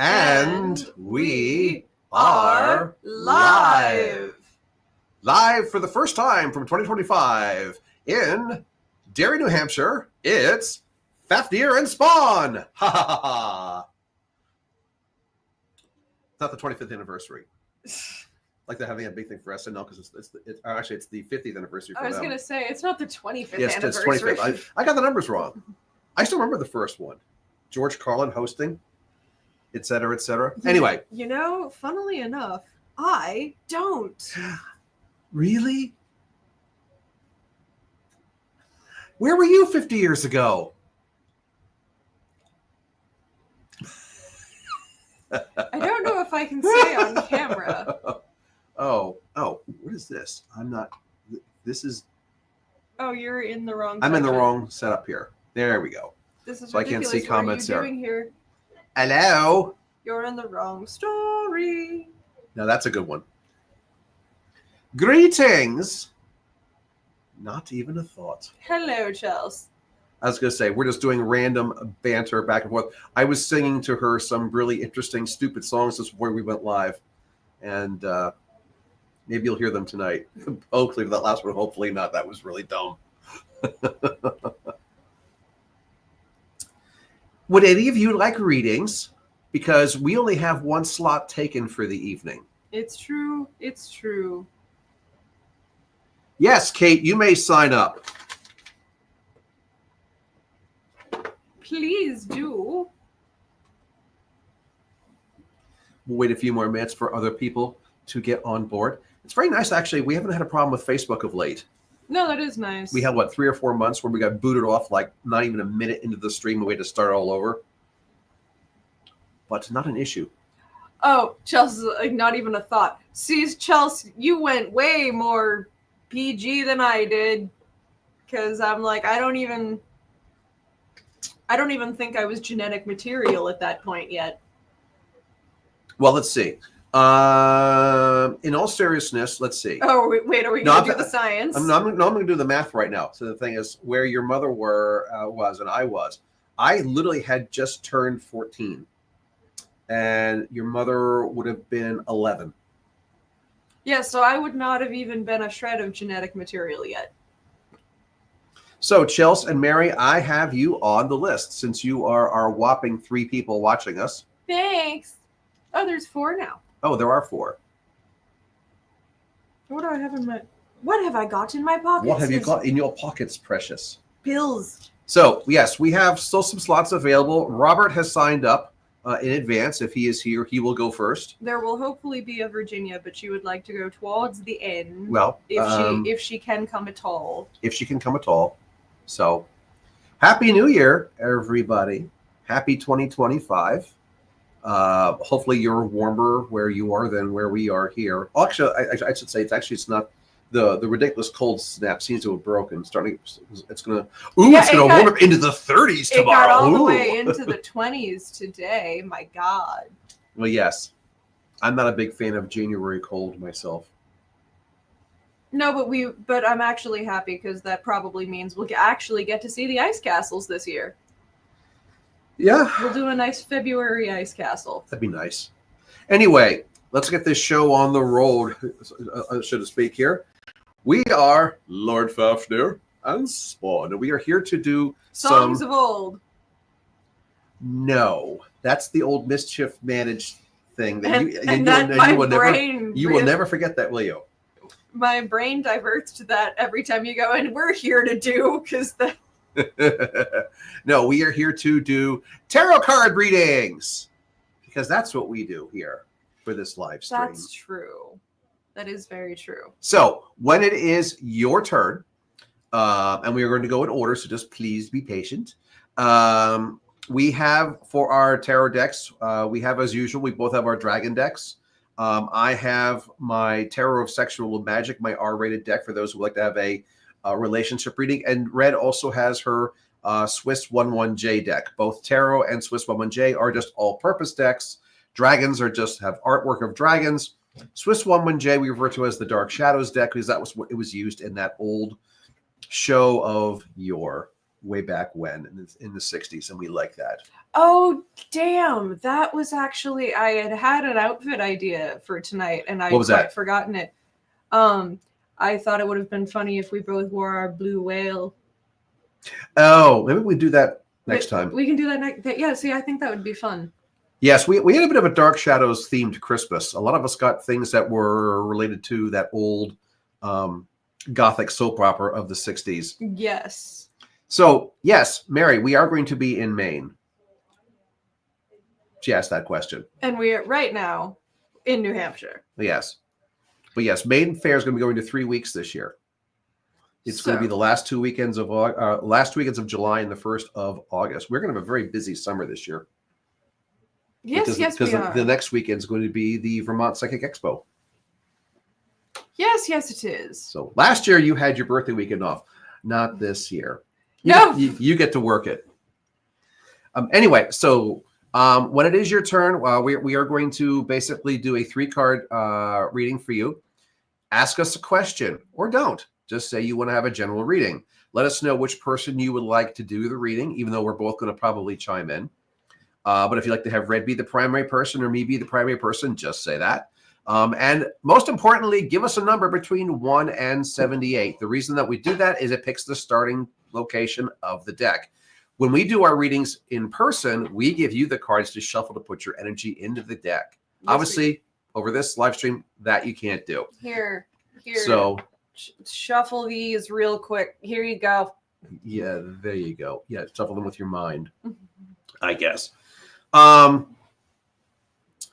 And we are live. Live for the first time from 2025 in Derry, New Hampshire. It's Fafnir and Spawn. Ha ha ha ha. It's not the 25th anniversary. Like they're having a big thing for SNL because it's the 50th anniversary for them. I was going to say, it's not the 25th yes, anniversary. It's 25th. I got the numbers wrong. I still remember the first one. George Carlin hosting, et cetera, et cetera. Anyway. You know, funnily enough, I don't. Really? Where were you 50 years ago? I don't know if I can say on camera. Oh, what is this? This is... Oh, you're in the wrong I'm in the wrong setup here. There we go. This is so ridiculous. I can't see comments what are you doing here? Hello? You're in the wrong story. Now that's a good one. Greetings. Not even a thought. Hello, Chels. I was going to say, we're just doing random banter back and forth. I was singing to her some really interesting, stupid songs just before we went live. And maybe you'll hear them tonight. Hopefully, that last one, hopefully not. That was really dumb. Would any of you like readings? Because we only have one slot taken for the evening. It's true. It's true. Yes, Kate, you may sign up. Please do. We'll wait a few more minutes for other people to get on board. It's very nice, actually. We haven't had a problem with Facebook of late. No, that is nice. We had, 3 or 4 months where we got booted off like not even a minute into the stream and we had to start all over. But not an issue. Oh, Chelsea, like, not even a thought. See, Chelsea, you went way more PG than I did. Because I'm like, I don't even think I was genetic material at that point yet. Well, let's see. In all seriousness, let's see. Oh, wait, are we going to do the science? I'm going to do the math right now. So the thing is, where your mother was and I was, I literally had just turned 14. And your mother would have been 11. Yeah, so I would not have even been a shred of genetic material yet. So, Chelsea and Mary, I have you on the list since you are our whopping 3 people watching us. Thanks. Oh, there's 4 now. Oh, there are 4. What do I have in my... What have I got in my pockets? What have you got in your pockets, precious? Pills. So, yes, we have still some slots available. Robert has signed up in advance. If he is here, he will go first. There will hopefully be a Virginia, but she would like to go towards the end. Well, if she can come at all. If she can come at all. So, Happy New Year, everybody. Happy 2025. Hopefully you're warmer where you are than where we are here. Actually, I should say it's not the ridiculous cold snap seems to have broken. It's gonna warm up into the 30s tomorrow. It got all the way into the 20s today. My God. Well, yes. I'm not a big fan of January cold myself. No, but I'm actually happy because that probably means we'll actually get to see the ice castles this year. Yeah. We'll do a nice February ice castle. That'd be nice. Anyway, let's get this show on the road, so to speak here. We are Lord Fafnir and Spawn, and we are here to do Songs of old. No, that's the old mischief managed thing that you will never forget that, will you? My brain diverts to that every time you go, and we're here to do because No, we are here to do tarot card readings because that's what we do here for this live stream. That's true. That is very true. So when it is your turn, and we are going to go in order, so just please be patient. We have for our tarot decks, we have as usual, we both have our dragon decks. I have my Tarot of Sexual Magic, my R-rated deck for those who like to have a relationship reading. And Red also has her Swiss 11J deck. Both Tarot and Swiss 11J are just all-purpose decks. Dragons are just have artwork of dragons. Swiss 11J we refer to as the Dark Shadows deck because that was what it was used in that old show of yore way back when in the 60s, and we like that. Oh, damn. That was actually, I had an outfit idea for tonight and I'd What was quite that? forgotten it. I thought it would have been funny if we both wore our blue whale. Oh, maybe we do that next But time. we can do that next. Yeah, see, I think that would be fun. Yes, we had a bit of a Dark Shadows themed Christmas. A lot of us got things that were related to that old gothic soap opera of the 60s. Yes. So, yes, Mary, we are going to be in Maine. She asked that question. And we are right now in New Hampshire. Yes. But yes, Maine Fair is going to be going to 3 weeks this year. It's going to be the last two weekends of July and the 1st of August. We're going to have a very busy summer this year. Yes, because we are. the next weekend is going to be the Vermont Psychic Expo. Yes, it is. So last year you had your birthday weekend off. Not this year. You get to work it. Anyway, so when it is your turn, we are going to basically do a 3-card reading for you. Ask us a question or don't. Just say you want to have a general reading. Let us know which person you would like to do the reading, even though we're both going to probably chime in. But if you'd like to have Red be the primary person or me be the primary person, just say that. And most importantly, give us a number between 1 and 78. The reason that we do that is it picks the starting location of the deck. When we do our readings in person, we give you the cards to shuffle to put your energy into the deck. Yes, obviously, over this live stream, that you can't do. Here. So shuffle these real quick. Here you go. Yeah, there you go. Yeah, shuffle them with your mind, I guess.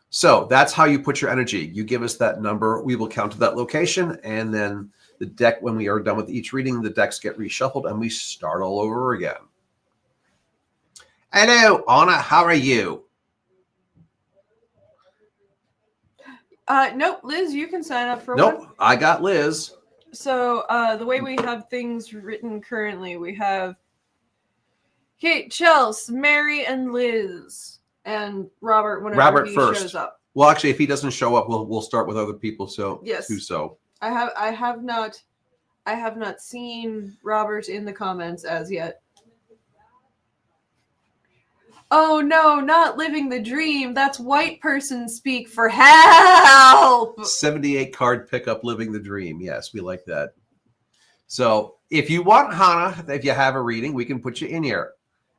So that's how you put your energy. You give us that number. We will count to that location. And then the deck, when we are done with each reading, the decks get reshuffled and we start all over again. Hello, Anna. How are you? Nope, Liz, you can sign up for one. Nope, I got Liz. So the way we have things written currently, we have Kate, Chelsea, Mary, and Liz, and Robert whenever he first shows up. Well, actually, if he doesn't show up, we'll start with other people. So yes, so I have not seen Robert in the comments as yet. Oh no, not living the dream. That's white person speak for help. 78 card pickup, living the dream. Yes, we like that. So if you want Hannah, if you have a reading, we can put you in here.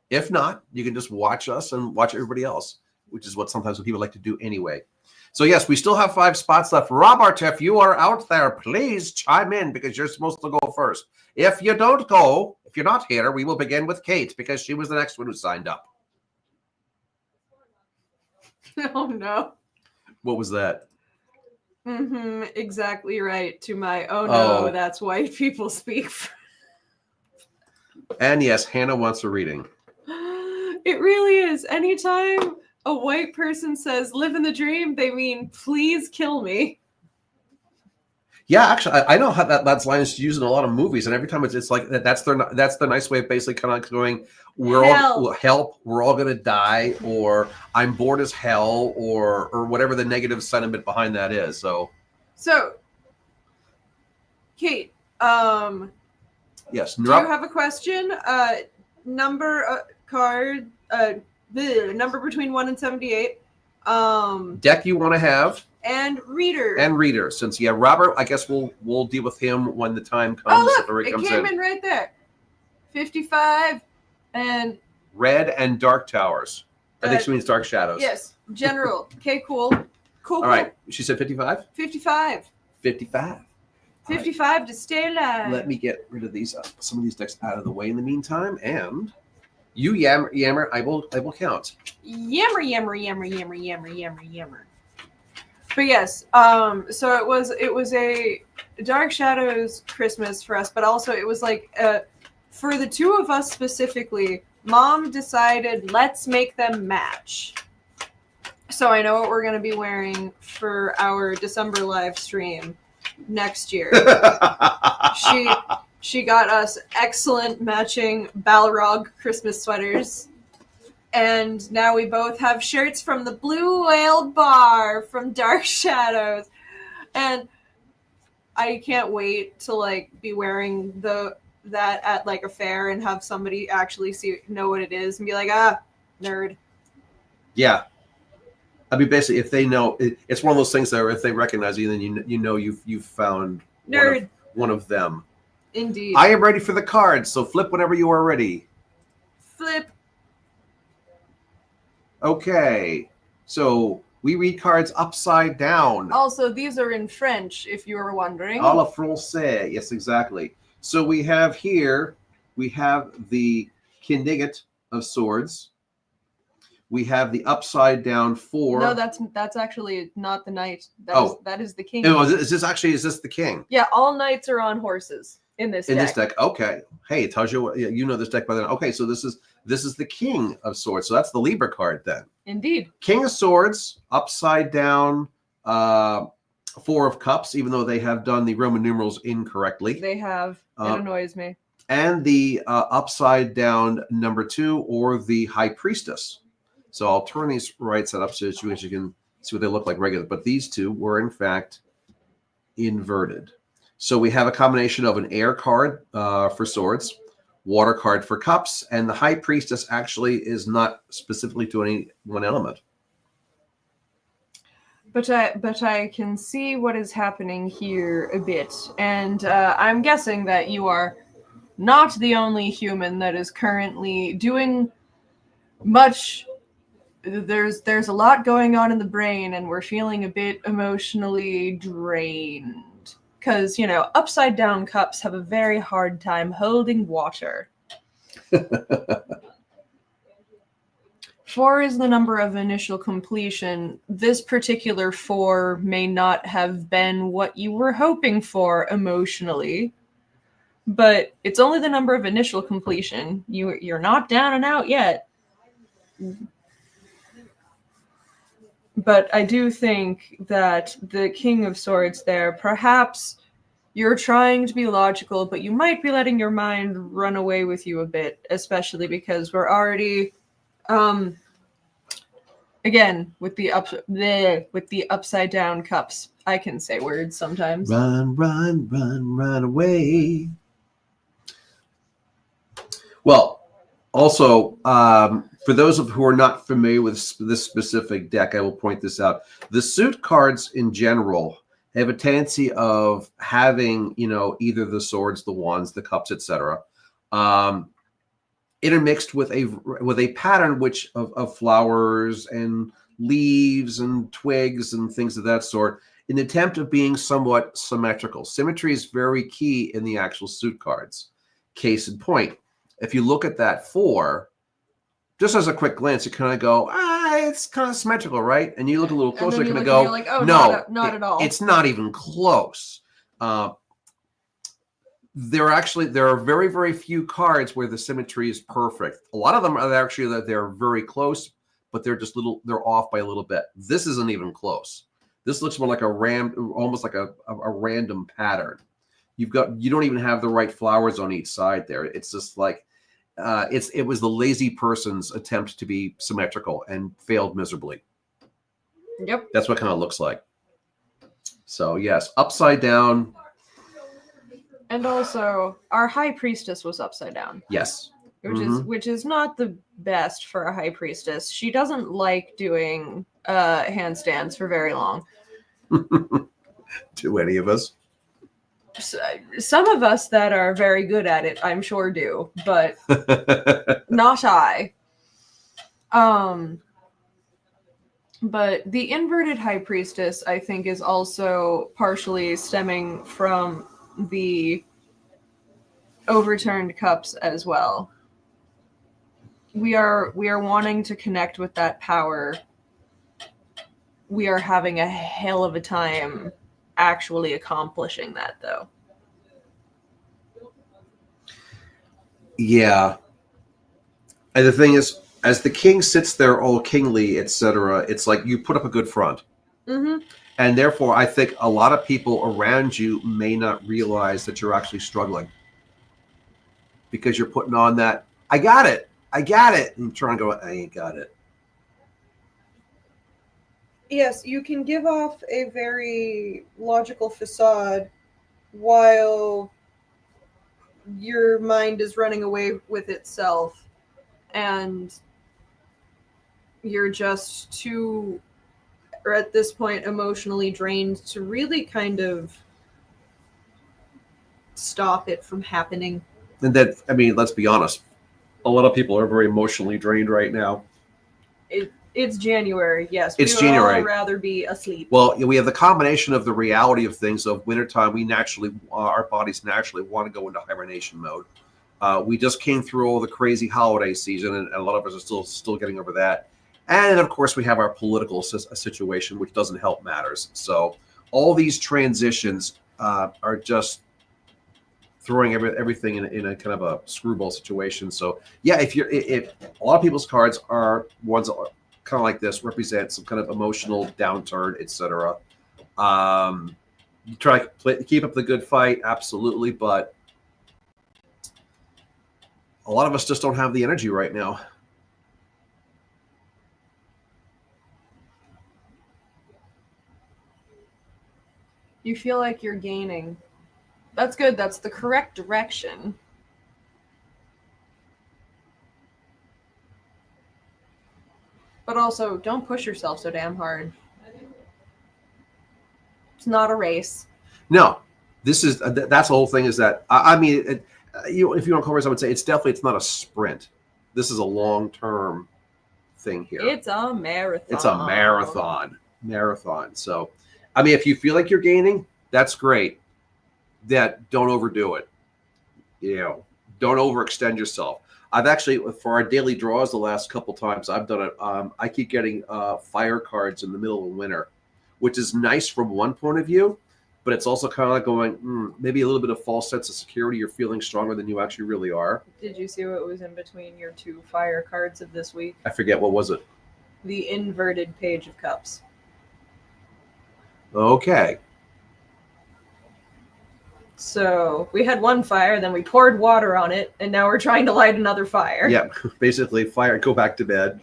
If not, you can just watch us and watch everybody else, which is what sometimes people like to do anyway. So yes, we still have 5 spots left. Robert, if you are out there, please chime in because you're supposed to go first. If you don't go, if you're not here, we will begin with Kate because she was the next one who signed up. Oh no. What was that? Exactly right. To my no, that's white people speak. And yes, Hannah wants a reading. It really is. Anytime a white person says live in the dream, they mean please kill me. Yeah, actually, I know how that's line is used in a lot of movies, and every time it's like that's the nice way of basically kind of going, we're all gonna die, or I'm bored as hell, or whatever the negative sentiment behind that is. So Kate, yes, do you have a question? Number card, number between 1 and 78. Deck you want to have. And reader. Since Robert, I guess we'll deal with him when the time comes. Oh look, it came in right there. 55 and red and dark towers. I think she means dark shadows. Yes, general. Okay, cool. All right. She said 55. 55. 55. 55 right. To stay alive. Let me get rid of these some of these decks out of the way in the meantime, and you yammer. I will count. Yammer. But yes, so it was a Dark Shadows Christmas for us, but also it was like for the two of us specifically, Mom decided let's make them match. So I know what we're going to be wearing for our December live stream next year. She got us excellent matching Balrog Christmas sweaters. And now we both have shirts from the Blue Whale Bar from Dark Shadows. And I can't wait to be wearing that at a fair and have somebody actually know what it is and be like, nerd. Yeah. I mean, basically, if they know, it's one of those things that if they recognize you, then you know you've found Nerd. one of them. Indeed. I am ready for the cards, so flip whenever you are ready. Flip. Okay, so we read cards upside down. Also, these are in French, if you were wondering. À la français. Yes, exactly. So we have here, we have the Knight of Swords. We have the upside down 4. No, that's actually not the knight. That is the king. Oh, is this the king? Yeah, all knights are on horses in this deck. This deck. Okay. Hey, it tells you you know this deck by then. Okay, so this is the King of Swords. So that's the Libra card then. Indeed. King of Swords, upside down, 4 of Cups, even though they have done the Roman numerals incorrectly. They have. It annoys me. And the upside down number 2, or the High Priestess. So I'll turn these right side up so you can see what they look like regular. But these two were in fact inverted. So we have a combination of an air card for swords, water card for cups, and the High Priestess actually is not specifically to any one element. But I can see what is happening here a bit, and I'm guessing that you are not the only human that is currently doing much. There's a lot going on in the brain, and we're feeling a bit emotionally drained. Because, upside down cups have a very hard time holding water. 4 is the number of initial completion. This particular 4 may not have been what you were hoping for emotionally, but it's only the number of initial completion. You're not down and out yet. But I do think that the King of Swords there, perhaps you're trying to be logical, but you might be letting your mind run away with you a bit, especially because we're already, again, with the upside down cups. I can say words sometimes. Run, run, run, run away. Well, also, for those who are not familiar with this specific deck, I will point this out. The suit cards in general have a tendency of having, either the swords, the wands, the cups, etc., intermixed with a pattern which of flowers and leaves and twigs and things of that sort, in the attempt of being somewhat symmetrical. Symmetry is very key in the actual suit cards. Case in point, if you look at that 4, just as a quick glance, you kind of go, it's kind of symmetrical, right? And you look a little closer, you kind of go, like, oh, no, not at all. It's not even close. There are very, very few cards where the symmetry is perfect. A lot of them are actually that they're very close, but they're off by a little bit. This isn't even close. This looks more like almost like a random pattern. You don't even have the right flowers on each side there. It's just like, it was the lazy person's attempt to be symmetrical and failed miserably. Yep. That's what it kind of looks like. So yes, upside down. And also, our High Priestess was upside down. Yes. Which is not the best for a High Priestess. She doesn't like doing handstands for very long. Do any of us? Some of us that are very good at it, I'm sure do, but not I. But the inverted High Priestess, I think, is also partially stemming from the overturned cups as well. We are wanting to connect with that power. We are having a hell of a time actually accomplishing that, though. Yeah. And the thing is, as the king sits there all kingly, etc., it's like you put up a good front. Mm-hmm. And therefore, I think a lot of people around you may not realize that you're actually struggling. Because you're putting on that, I got it. And trying to go, I ain't got it. Yes, you can give off a very logical facade while your mind is running away with itself. And you're just too, or at this point, emotionally drained to really kind of stop it from happening. And then, I mean, let's be honest. A lot of people are very emotionally drained right now. It's January, yes. It's We would January. all rather be asleep. Well, we have the combination of the reality of things of wintertime. We naturally, our bodies naturally want to go into hibernation mode. We just came through all the crazy holiday season, and a lot of us are still getting over that. And of course, we have our political situation, which doesn't help matters. So all these transitions are just throwing everything in a kind of a screwball situation. So yeah, if a lot of people's cards are ones that are kind of like this, represent some kind of emotional downturn, etc. You try to keep up the good fight, absolutely, but a lot of us just don't have the energy right now. You feel like you're gaining. That's good. That's the correct direction. But also, don't push yourself so damn hard. It's not a race. No, this is that's the whole thing. Is that I mean, if you want to call it, I would say it's not a sprint. This is a long-term thing here. It's a marathon. It's a marathon. So, I mean, if you feel like you're gaining, that's great. That don't overdo it. Don't overextend yourself. I've actually, for our daily draws, the last couple times I've done it, I keep getting fire cards in the middle of winter, which is nice from one point of view, but it's also kind of like going, maybe a little bit of false sense of security. You're feeling stronger than you actually really are. Did you see what was in between your two fire cards of this week? I forget, what was it? The inverted Page of Cups. Okay. So we had one fire, then we poured water on it, and now we're trying to light another fire. Yeah, basically fire, go back to bed.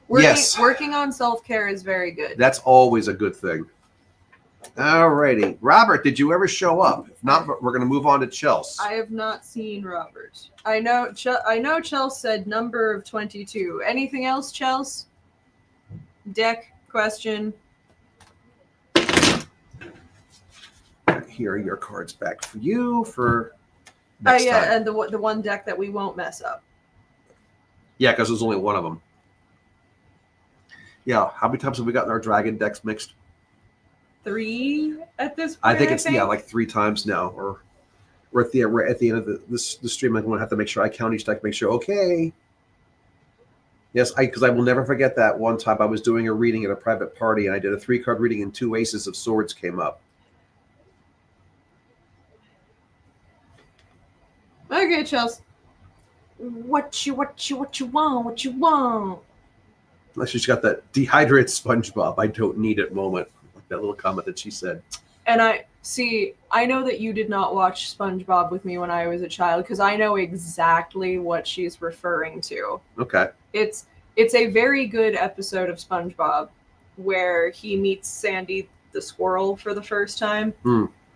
Yes. Working on self-care is very good. That's always a good thing. All righty. Robert, did you ever show up? If not, we're going to move on to Chelsea. I have not seen Robert. I know Chelsea said number of 22. Anything else, Chelsea? Deck question. Here are your cards back for you for next time. And the one deck that we won't mess up. Yeah, because there's only one of them. Yeah, how many times have we gotten our dragon decks mixed? 3 at this point. I think it's like 3 times now, or we're at the end of the stream. I'm going to have to make sure I count each deck, make sure okay. Yes, because I will never forget that one time I was doing a reading at a private party, and I did a 3-card reading, and 2 aces of swords came up. Okay, Chelsea. What you want? She's got that dehydrated SpongeBob, I don't need it moment. Like that little comment that she said. And I know that you did not watch SpongeBob with me when I was a child, because I know exactly what she's referring to. Okay. It's a very good episode of SpongeBob where he meets Sandy the squirrel for the first time.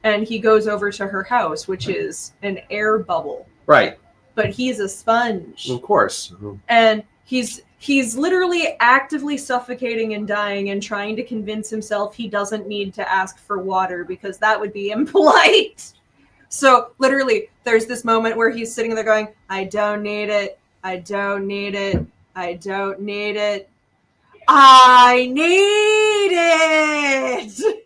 And he goes over to her house, which is an air bubble. Right. But he's a sponge. Of course. And he's literally actively suffocating and dying and trying to convince himself he doesn't need to ask for water because that would be impolite. So literally, there's this moment where he's sitting there going, I don't need it. I don't need it. I don't need it. I need it!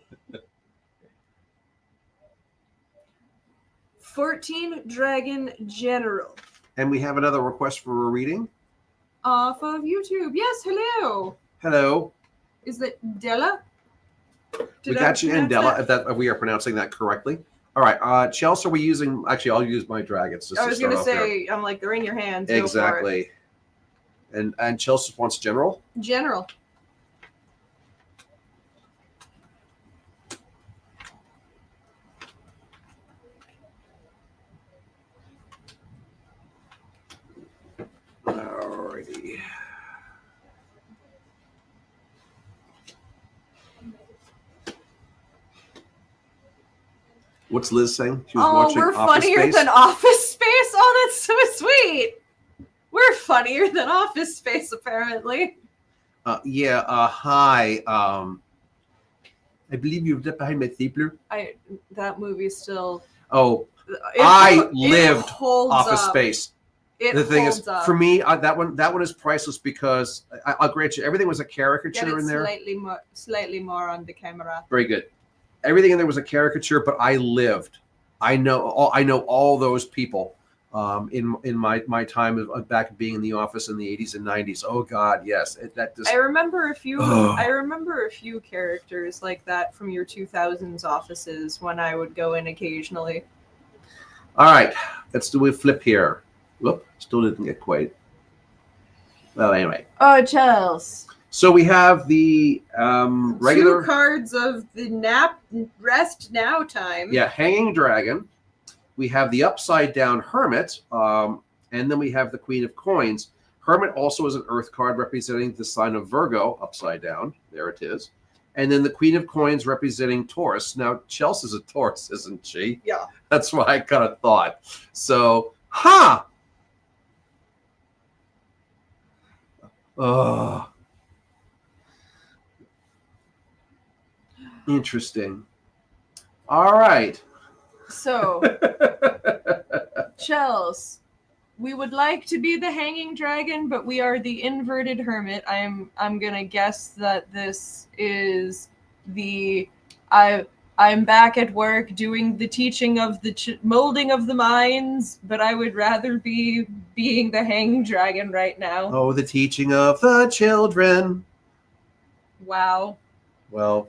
14 Dragon General. And we have another request for a reading. Off of YouTube. Yes, hello. Hello. Is that Della? We got you in, Della, if we are pronouncing that correctly. All right. Chelsea, are we using... Actually, I'll use my dragons. I was going to say, I'm like, they're in your hands. Exactly. And Chelsea wants general? General. Alrighty. What's Liz saying? She was watching we're Office funnier Space? than Office Space. Oh, that's so sweet. We're You're funnier than Office Space, apparently. Hi. I believe you've left behind my stapler. That movie still. Oh, It lived holds Office up. Space. It The thing holds is, up. for me, that one is priceless because I'll grant you, everything was a Get caricature it in there. slightly more on the camera. Very good. Everything in there was a caricature, but I lived. I know all those people in my time of back being in the office in the 80s and 90s. Oh God, yes. I remember a few. Oh. I remember a few characters like that from your 2000s offices when I would go in occasionally. All right, let's do a flip here. Whoop, still didn't get quite. Well, anyway. Oh, Charles. So we have the regular 2 cards of the rest now time. Yeah, Hanging Dragon. We have the Upside Down Hermit, and then we have the Queen of Coins. Hermit also is an Earth card representing the sign of Virgo, upside down. There it is. And then the Queen of Coins representing Taurus. Now, Chelsea's a Taurus, isn't she? Yeah. That's what I kind of thought. So, Oh. Interesting. All right. So, Chels, we would like to be the Hanging Dragon, but we are the Inverted Hermit. I'm gonna guess that this is the I'm back at work doing the teaching of the molding of the minds, but I would rather be being the Hanging Dragon right now. Oh, the teaching of the children. Wow. Well,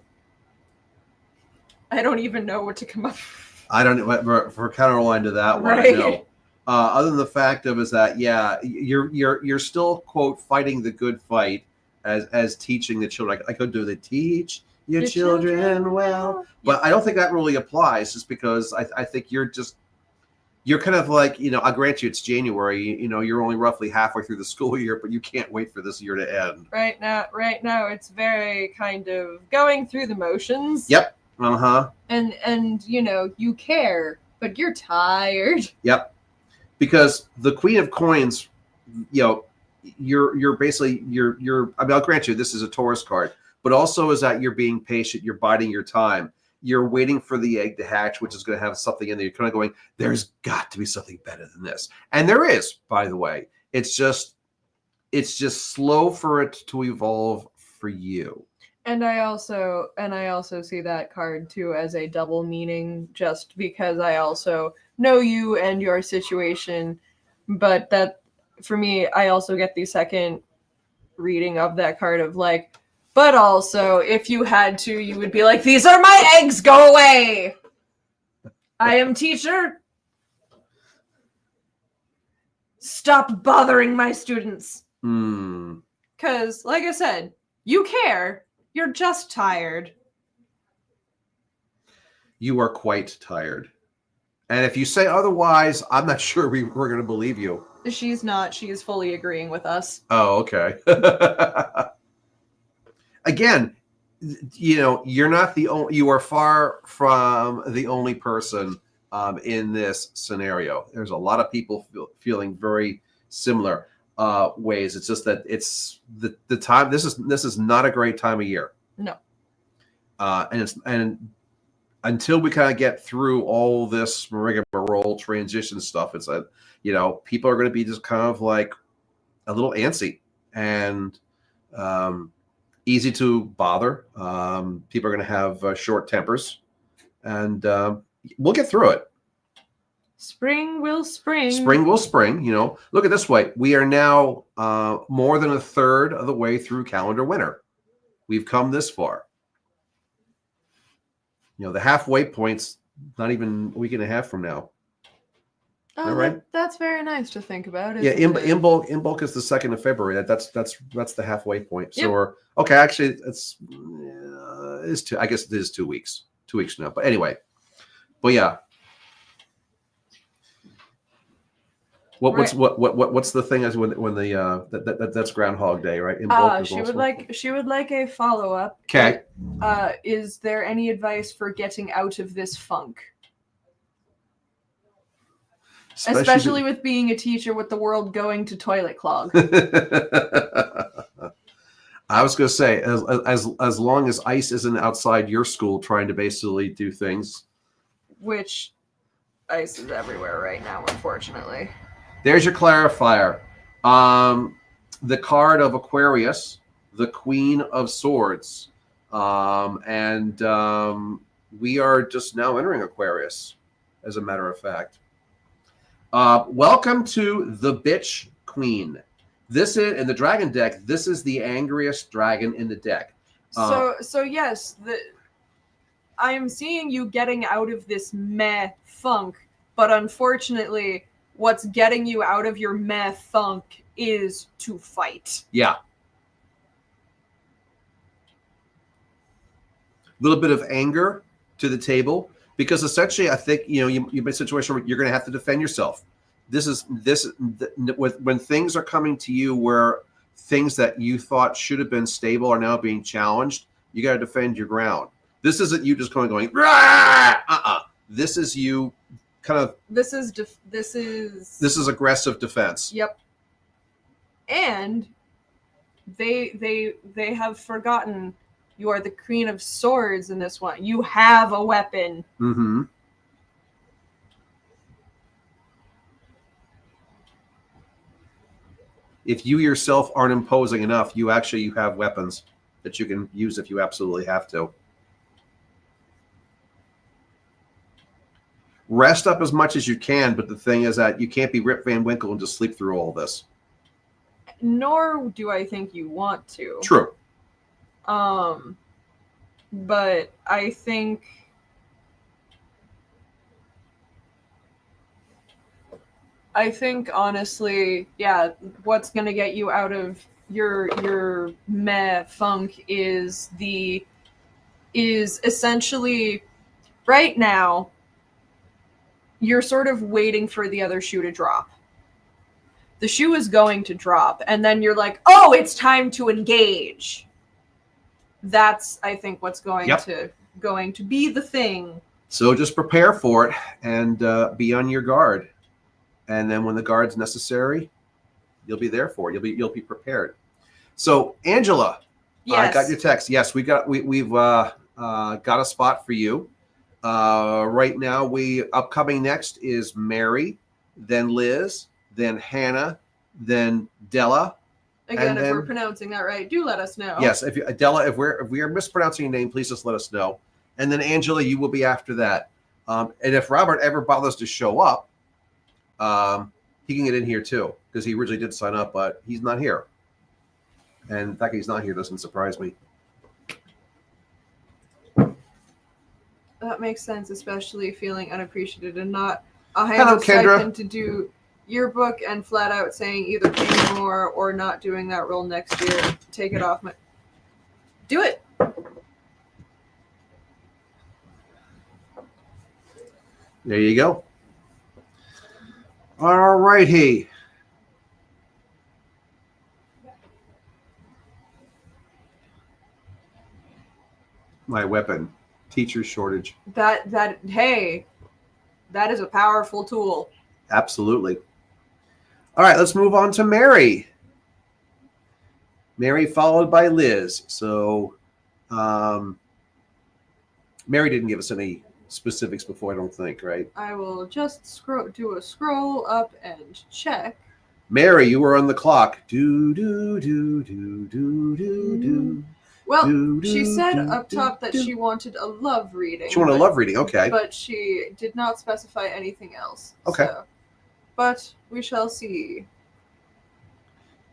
I don't even know what to come up with. I don't know for counterline to that one. Right. I know. Other than the fact of is that you're still quote fighting the good fight as teaching the children. I could do the teach your children well, but I don't think that really applies. Just because I think you're kind of like, I grant you it's January. You're only roughly halfway through the school year, but you can't wait for this year to end. Right now it's very kind of going through the motions. Yep. Uh-huh. And you care, but you're tired. Yep. Because the Queen of Coins, you're basically I'll grant you this is a Taurus card, but also is that you're being patient, you're biding your time. You're waiting for the egg to hatch, which is going to have something in there. You're kind of going, there's got to be something better than this. And there is, by the way. It's just slow for it to evolve for you. And I also see that card too as a double meaning, just because I also know you and your situation. But that, for me, I also get the second reading of that card of like, but also if you had to, you would be like, these are my eggs, go away. I am teacher. Stop bothering my students. Because, like I said, you care. You're just tired. You are quite tired. And if you say otherwise, I'm not sure we're going to believe you. She's not. She is fully agreeing with us. Oh, okay. Again, you're not the only. You are far from the only person in this scenario. There's a lot of people feeling very similar ways. It's just that it's the time. This is not a great time of year. No. And until we kind of get through all this rigmarole transition stuff, it's people are going to be just kind of like a little antsy and easy to bother. People are going to have short tempers, and we'll get through it. Spring will spring. Spring will spring. Look at it this way. We are now more than a third of the way through calendar winter. We've come this far. The halfway point's not even a week and a half from now. Oh, right? That's very nice to think about. Yeah, in bulk is the 2nd of February. That's the halfway point. So okay, actually, it's two. I guess it is 2 weeks. 2 weeks now. But anyway, yeah. What's the thing is when that's Groundhog Day, right? She would like a follow-up. Okay. Is there any advice for getting out of this funk? Especially with being a teacher with the world going to toilet clog. I was going to say, as long as ICE isn't outside your school trying to basically do things. Which ICE is everywhere right now, unfortunately. There's your clarifier. The card of Aquarius, the Queen of Swords. And we are just now entering Aquarius, as a matter of fact. Welcome to the Bitch Queen. This is in the dragon deck. This is the angriest dragon in the deck. So yes, I am seeing you getting out of this meh funk, but unfortunately, what's getting you out of your meh funk is to fight. Yeah. A little bit of anger to the table, because essentially, I think you're in a situation where you're going to have to defend yourself. When things are coming to you where things that you thought should have been stable are now being challenged, you got to defend your ground. This isn't you just going This is you kind of. This is aggressive defense. Yep. And they have forgotten you are the Queen of Swords in this one. You have a weapon. Mm-hmm. If you yourself aren't imposing enough, you have weapons that you can use if you absolutely have to. Rest up as much as you can, but the thing is that you can't be Rip Van Winkle and just sleep through all this. Nor do I think you want to. True. But I think honestly, yeah, what's gonna get you out of your meh funk is essentially right now you're sort of waiting for the other shoe to drop. The shoe is going to drop, and then you're like, oh, it's time to engage. That's, I think, what's going to be the thing. So just prepare for it and be on your guard. And then when the guard's necessary, you'll be there for it. You'll be prepared. So Angela, yes. I got your text. Yes, we've got a spot for you. Right now, upcoming next is Mary, then Liz, then Hannah, then Della. Again, if we're pronouncing that right, do let us know. Yes, Della, if we are mispronouncing your name, please just let us know. And then Angela, you will be after that. And if Robert ever bothers to show up, he can get in here too, because he originally did sign up, but he's not here. And the fact that he's not here doesn't surprise me. That makes sense, especially feeling unappreciated and not a hand stipend to do yearbook and flat out saying either pay more or not doing that role next year. Take it off my. Do it. There you go. All righty. My weapon. Teacher shortage. Hey, that is a powerful tool. Absolutely. All right, let's move on to Mary. Mary followed by Liz. So Mary didn't give us any specifics before, I don't think, right? I will just do a scroll up and check. Mary, you were on the clock. Do, do, do, do, do, do, do. Well, she said up top that she wanted a love reading. She wanted a love reading, okay. But she did not specify anything else. Okay. So, but we shall see.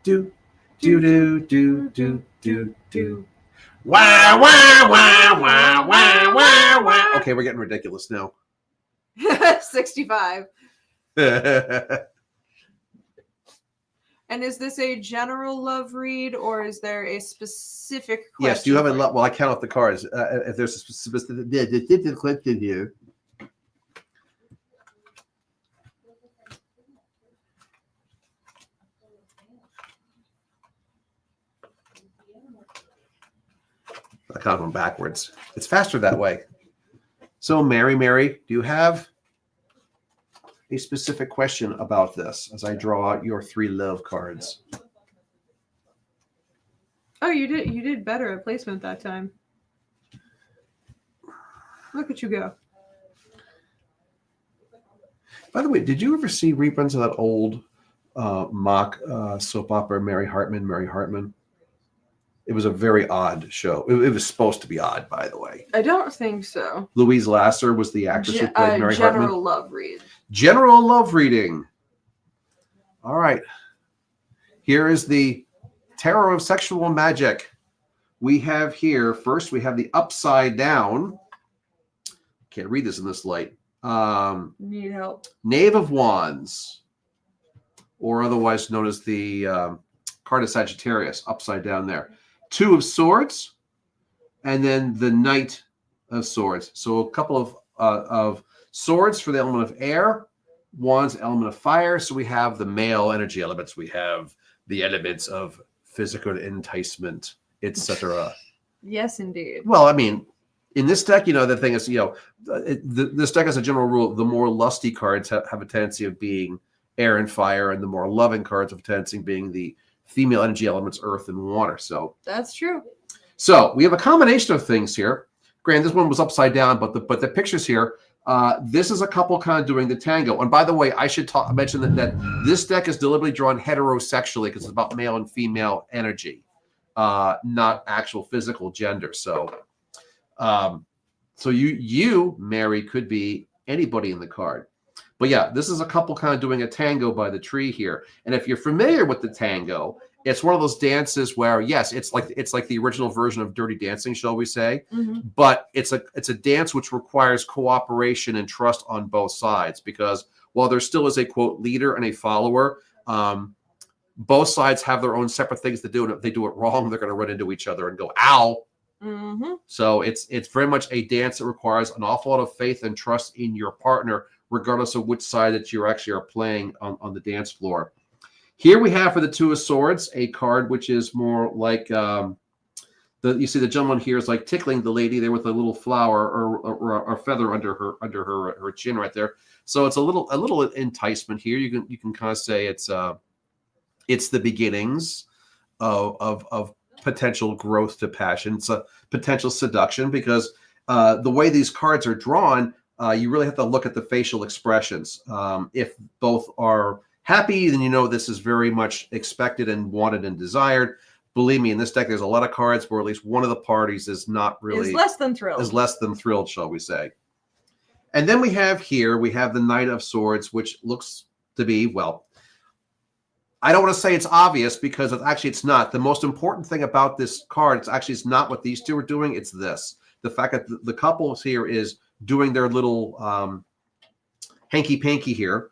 Do, do, do, do, do, do, do. Wah, wah, wah, wah, wah, wah, wah. Okay, we're getting ridiculous now. 65. And is this a general love read, or is there a specific question? Yes, do you have a love? Well, I count off the cards. If there's a specific question here. I count them backwards. It's faster that way. So, Mary, do you have a specific question about this as I draw out your 3 love cards. Oh, you did better at placement that time. Look at you go. By the way, did you ever see reruns of that old mock soap opera, Mary Hartman? It was a very odd show. It was supposed to be odd, by the way. I don't think so. Louise Lasser was the actress who played Mary Hartman. General love read. General love reading. All right. Here is the Tarot of Sexual Magic. We have here, first, we have the upside down. Can't read this in this light. Need help. Knave of Wands, or otherwise known as the card of Sagittarius, upside down there. 2 of Swords, and then the Knight of Swords. So a couple of swords for the element of air, wands, element of fire. So we have the male energy elements. We have the elements of physical enticement, etc. Yes, indeed. Well, I mean, in this deck, the thing is, this deck as a general rule, the more lusty cards have a tendency of being air and fire, and the more loving cards have a tendency of being the female energy elements, earth and water. So that's true. So we have a combination of things here. Granted, this one was upside down, but the pictures here, this is a couple kind of doing the tango. And by the way, I should mention that this deck is deliberately drawn heterosexually because it's about male and female energy, not actual physical gender. So you, Mary, could be anybody in the card. But yeah, this is a couple kind of doing a tango by the tree here. And if you're familiar with the tango, it's one of those dances where, yes, it's like the original version of Dirty Dancing, shall we say? Mm-hmm. But it's a dance which requires cooperation and trust on both sides, because while there still is a, quote, leader and a follower, both sides have their own separate things to do. And if they do it wrong, they're going to run into each other and go, ow. Mm-hmm. So it's very much a dance that requires an awful lot of faith and trust in your partner, regardless of which side that you actually are playing on the dance floor. Here we have for the 2 of Swords, a card which is more like you see the gentleman here is like tickling the lady there with a little flower or feather under her chin right there. So it's a little enticement here. You can kind of say it's the beginnings of potential growth to passion. It's a potential seduction, because the way these cards are drawn, you really have to look at the facial expressions. If both are happy, then this is very much expected and wanted and desired. Believe me, in this deck, there's a lot of cards where at least one of the parties is not really... Is less than thrilled, shall we say. And then we have the Knight of Swords, which looks to be, well, I don't want to say it's obvious, because it's not. The most important thing about this card, it's not what these two are doing, it's this. The fact that the couples here is doing their little hanky-panky here,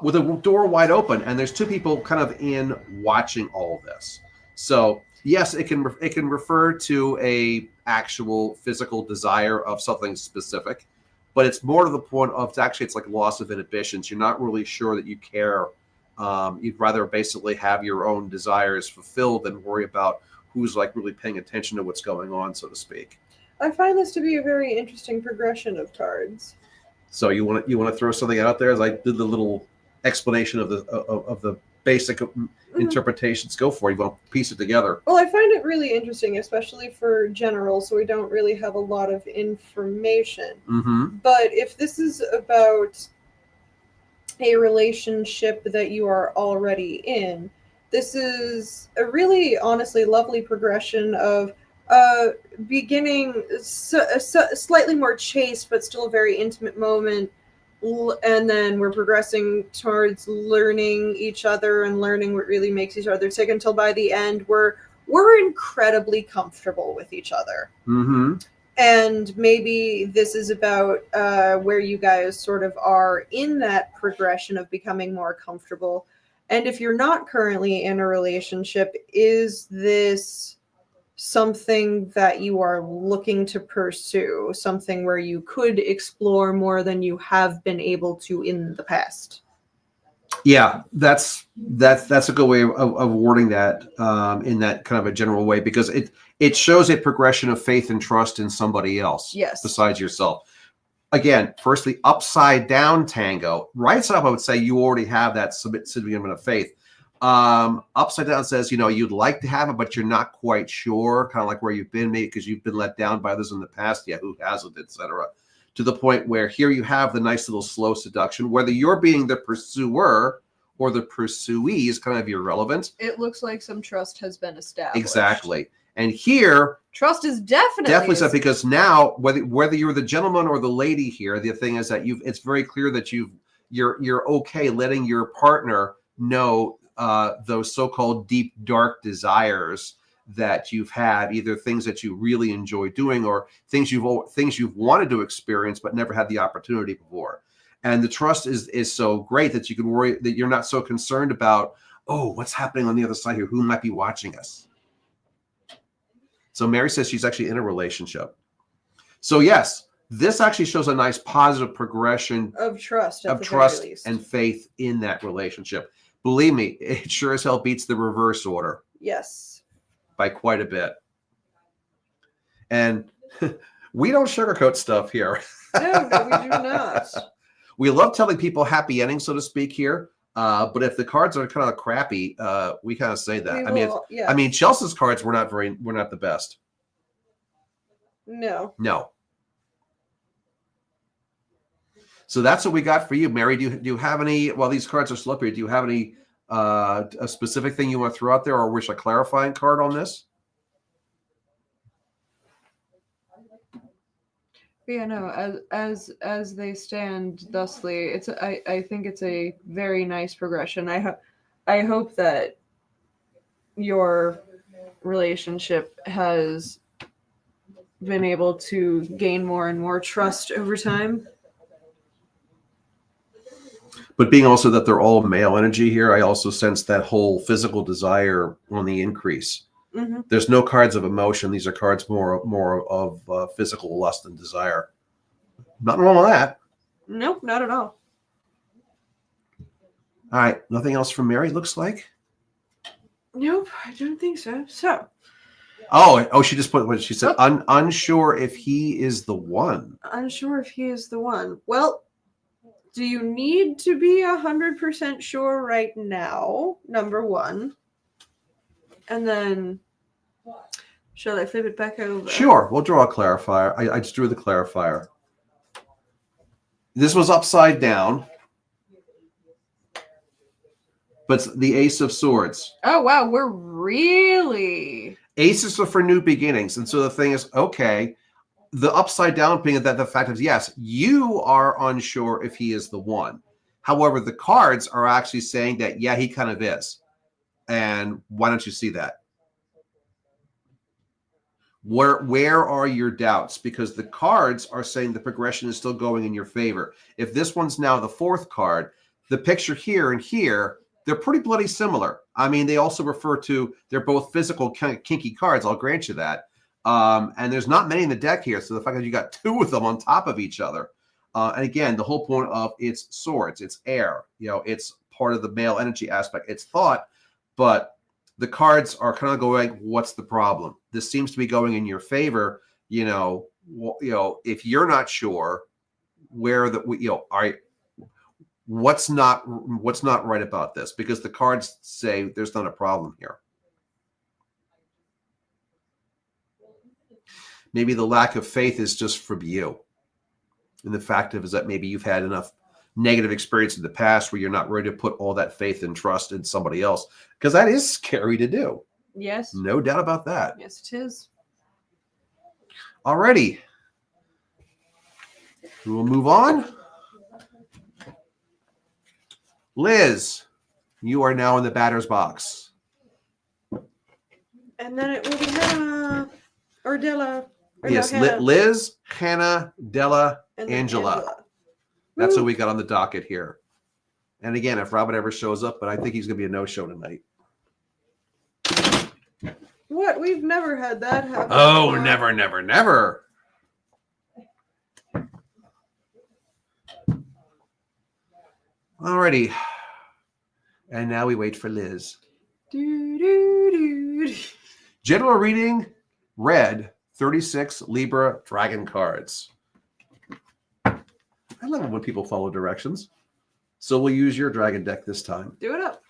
with a door wide open, and there's 2 people kind of in watching all of this. So yes, it can refer to a actual physical desire of something specific, but it's more to the point of it's like loss of inhibitions. You're not really sure that you care. You'd rather basically have your own desires fulfilled than worry about who's like really paying attention to what's going on, so to speak. I find this to be a very interesting progression of cards. So you want to throw something out there as I did the little explanation of the basic interpretations? Go for it. You want to piece it together. Well, I find it really interesting, especially for general, so we don't really have a lot of information. Mm-hmm. But if this is about a relationship that you are already in, this is a really, honestly, lovely progression of beginning slightly more chaste, but still a very intimate moment, and then we're progressing towards learning each other and learning what really makes each other tick, until by the end we're incredibly comfortable with each other. Mm-hmm. And maybe this is about where you guys sort of are in that progression of becoming more comfortable. And if you're not currently in a relationship, is this something that you are looking to pursue, something where you could explore more than you have been able to in the past? Yeah, that's a good way of wording that in that kind of a general way, because it shows a progression of faith and trust in somebody else, yes, besides yourself. again, firstly, upside down tango. Right side up, I would say you already have that significant of faith. Upside down says, you'd like to have it, but you're not quite sure, kind of like where you've been, maybe because you've been let down by others in the past. Yeah, who hasn't, etc. To the point where here you have the nice little slow seduction. Whether you're being the pursuer or the pursuee is kind of irrelevant. It looks like some trust has been established. Exactly. And here, trust is definitely so, because now whether you're the gentleman or the lady here, the thing is that it's very clear that you're okay letting your partner know those so-called deep dark desires that you've had, either things that you really enjoy doing or things you've wanted to experience but never had the opportunity before. And the trust is so great that you can worry that you're not so concerned about, oh, what's happening on the other side here? Who might be watching us? So Mary says she's actually in a relationship. So yes, this actually shows a nice positive progression of trust, and faith in that relationship. Believe me, it sure as hell beats the reverse order. Yes. By quite a bit. And we don't sugarcoat stuff here. No, we do not. We love telling people happy endings, so to speak, here. But if the cards are kind of crappy, we kind of say that. I mean, Chelsea's cards were not the best. No. So that's what we got for you, Mary. Do you have any? Well, these cards are slippery. Do you have any a specific thing you want to throw out there, or wish a clarifying card on this? Yeah, no. As they stand thusly, I think it's a very nice progression. I hope that your relationship has been able to gain more and more trust over time. But being also that they're all male energy here, I also sense that whole physical desire on the increase. Mm-hmm. There's no cards of emotion. These are cards more of physical lust and desire. Nothing wrong with that. Nope, not at all. All right. Nothing else from Mary, looks like? Nope, I don't think so. So. Oh, she just put what she said. Unsure if he is the one. Unsure if he is the one. Well, do you need to be 100% sure right now? Number one. And then, shall I flip it back over? Sure. We'll draw a clarifier. I just drew the clarifier. This was upside down. But the Ace of Swords. Oh, wow. We're really... Aces are for new beginnings. And so the thing is, okay, the upside down being that the fact is, yes, you are unsure if he is the one. However, the cards are actually saying that, yeah, he kind of is. And why don't you see that? Where are your doubts? Because the cards are saying the progression is still going in your favor. If this one's now the fourth card, the picture here and here, they're pretty bloody similar. I mean, they also refer to, they're both physical kind of kinky cards. I'll grant you that. And there's not many in the deck here. So the fact that you got two of them on top of each other. And again, the whole point of it's swords, it's air, it's part of the male energy aspect, it's thought, but the cards are kind of going, what's the problem? This seems to be going in your favor. If you're not sure where what's not right about this, because the cards say there's not a problem here. Maybe the lack of faith is just from you. And the fact is that maybe you've had enough negative experience in the past where you're not ready to put all that faith and trust in somebody else, because that is scary to do. Yes. No doubt about that. Yes, it is. Alrighty. We'll move on. Liz, you are now in the batter's box. And then it will be Hannah or Della. Or yes, no, Liz, Hannah, Della, and Angela. That's what we got on the docket here. And again, if Robin ever shows up, but I think he's going to be a no-show tonight. What? We've never had that happen. Oh, before. Never. Alrighty. And now we wait for Liz. General reading, red, 36 Libra dragon cards. I love it when people follow directions. So we'll use your dragon deck this time. Do it up.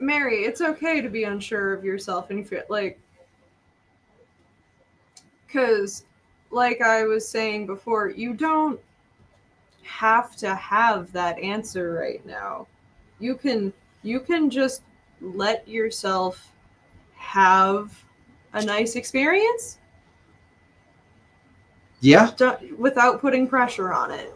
Mary, it's okay to be unsure of yourself and you feel like, because like I was saying before, you don't have to have that answer right now. You can just let yourself have a nice experience. Yeah. Without putting pressure on it.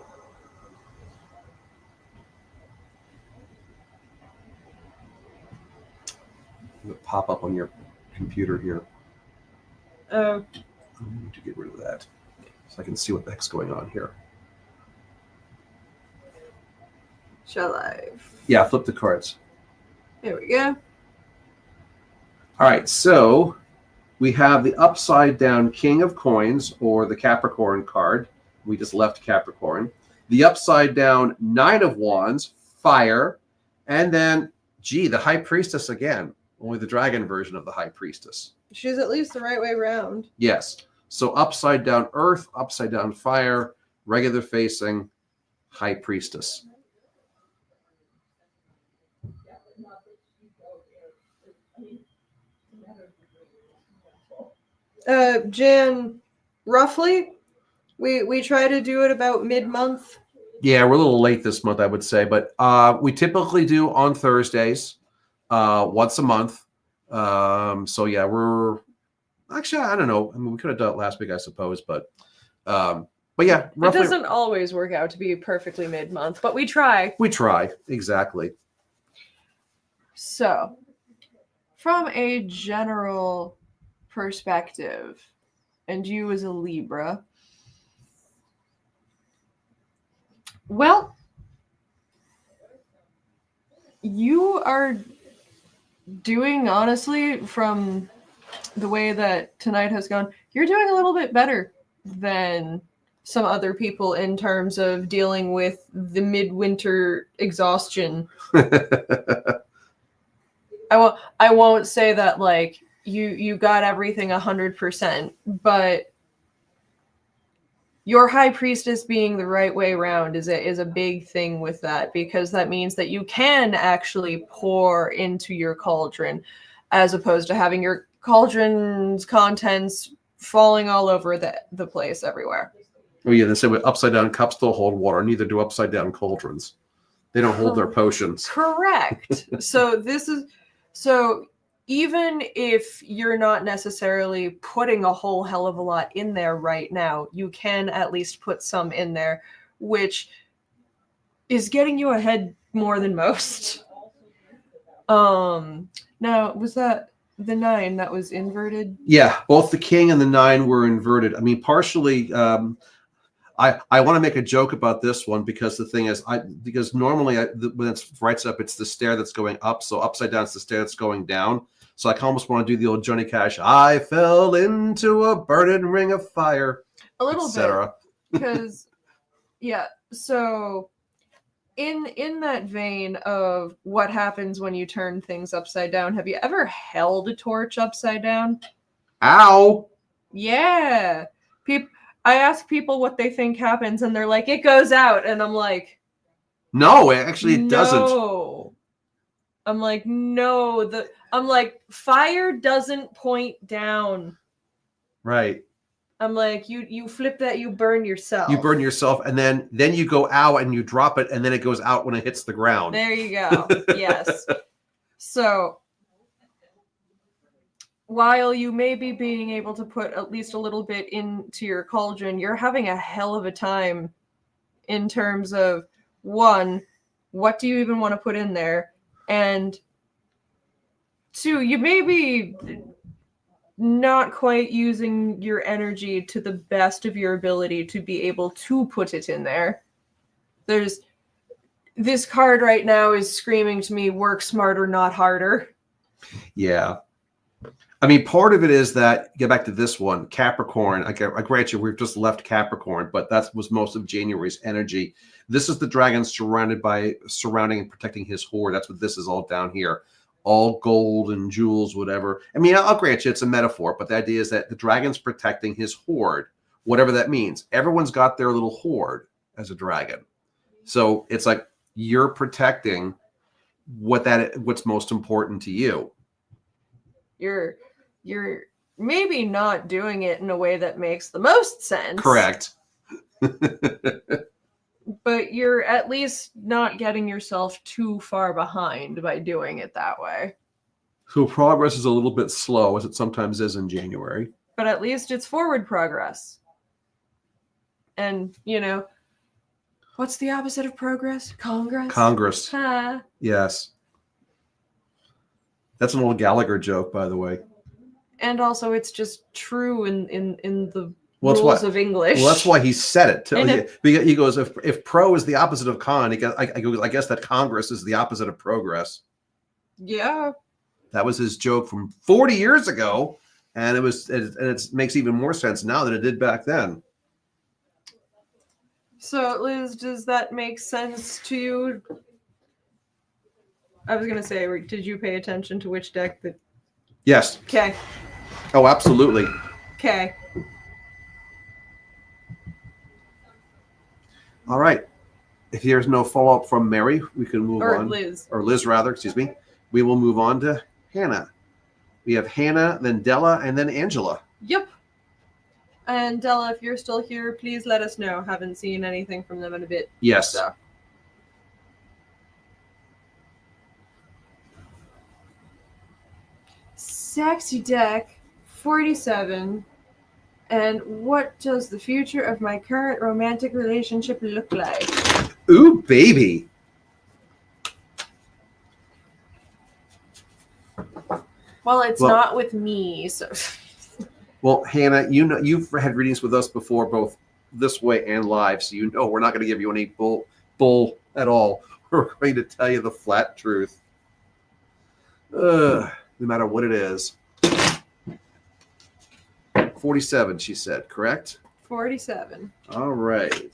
It'll pop up on your computer here. Oh. I need to get rid of that so I can see what the heck's going on here. Shall I? Yeah, flip the cards. There we go. All right, so we have the upside down King of Coins, or the Capricorn card. We just left Capricorn. The upside down Nine of Wands, Fire. And then, the High Priestess again. Only the dragon version of the High Priestess. She's at least the right way around. Yes. So upside down Earth, upside down Fire, regular facing High Priestess. Jan, roughly, we try to do it about mid-month. Yeah, we're a little late this month, I would say, but we typically do on Thursdays, once a month. So yeah, we're actually, I don't know. I mean, we could have done it last week, I suppose, but yeah, roughly. It doesn't always work out to be perfectly mid-month, but we try. We try, exactly. So, from a general perspective, and you as a Libra, well, you are doing, honestly, from the way that tonight has gone, you're doing a little bit better than some other people in terms of dealing with the midwinter exhaustion. I won't say that like you got everything 100%, but your High Priestess being the right way around is a big thing with that, because that means that you can actually pour into your cauldron as opposed to having your cauldron's contents falling all over the place everywhere. Oh yeah, they say with upside down cups don't hold water. Neither do upside down cauldrons. They don't hold their potions. Correct. So even if you're not necessarily putting a whole hell of a lot in there right now, you can at least put some in there, which is getting you ahead more than most. Now, was that the 9 that was inverted? Yeah, both the King and the 9 were inverted. I mean, partially, I want to make a joke about this one because the thing is, because normally when it's right up, it's the stair that's going up. So upside down, it's the stair that's going down. So I almost want to do the old Johnny Cash. I fell into a burning ring of fire. A little bit, because yeah. So in that vein of what happens when you turn things upside down, have you ever held a torch upside down? Ow! Yeah. I ask people what they think happens, and they're like, it goes out. And I'm like, no, actually it doesn't. I'm like, no. I'm like, fire doesn't point down. Right. I'm like, you flip that, you burn yourself. You burn yourself, and then you go ow, and you drop it, and then it goes out when it hits the ground. There you go. Yes. So while you may be being able to put at least a little bit into your cauldron, you're having a hell of a time in terms of, one, what do you even want to put in there? And two, you may be not quite using your energy to the best of your ability to be able to put it in there. this card right now is screaming to me, work smarter, not harder. Yeah. I mean, part of it is that, get back to this one, Capricorn. I grant you, we've just left Capricorn, but that was most of January's energy. This is the dragon surrounding and protecting his hoard. That's what this is all down here. All gold and jewels, whatever. I mean, I'll grant you it's a metaphor, but the idea is that the dragon's protecting his hoard, whatever that means. Everyone's got their little hoard as a dragon. So it's like you're protecting what's most important to you. You're maybe not doing it in a way that makes the most sense. Correct. But you're at least not getting yourself too far behind by doing it that way. So progress is a little bit slow, as it sometimes is in January. But at least it's forward progress. And, you know, what's the opposite of progress? Congress? Congress. Huh. Yes. That's an old Gallagher joke, by the way. And also, it's just true in the rules of English. Well, that's why he said it. He goes, if pro is the opposite of con, I guess that Congress is the opposite of progress. Yeah. That was his joke from 40 years ago, and it makes even more sense now than it did back then. So, Liz, does that make sense to you? I was going to say, did you pay attention to which deck that... Yes. Okay. Oh, absolutely. Okay. All right. If there's no follow-up from Mary, we can move on. Or Liz, rather, excuse me. We will move on to Hannah. We have Hannah, then Della, and then Angela. Yep. And Della, if you're still here, please let us know. Haven't seen anything from them in a bit. Yes. So. Sexy deck, 47. And what does the future of my current romantic relationship look like? Ooh, baby. Well, it's not with me, so. Well, Hannah, you know you've had readings with us before, both this way and live, so you know we're not going to give you any bull at all. We're going to tell you the flat truth, no matter what it is. 47, she said, correct? 47. All right.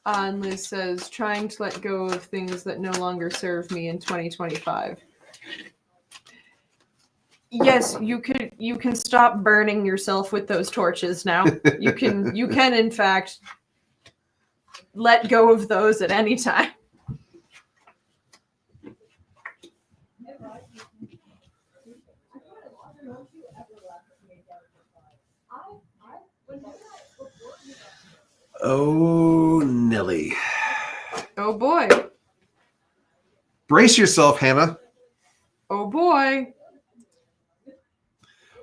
And Liz says, trying to let go of things that no longer serve me in 2025. Yes, you can stop burning yourself with those torches now. You can in fact let go of those at any time. Oh, Nelly. Oh boy. Brace yourself, Hannah. Oh boy.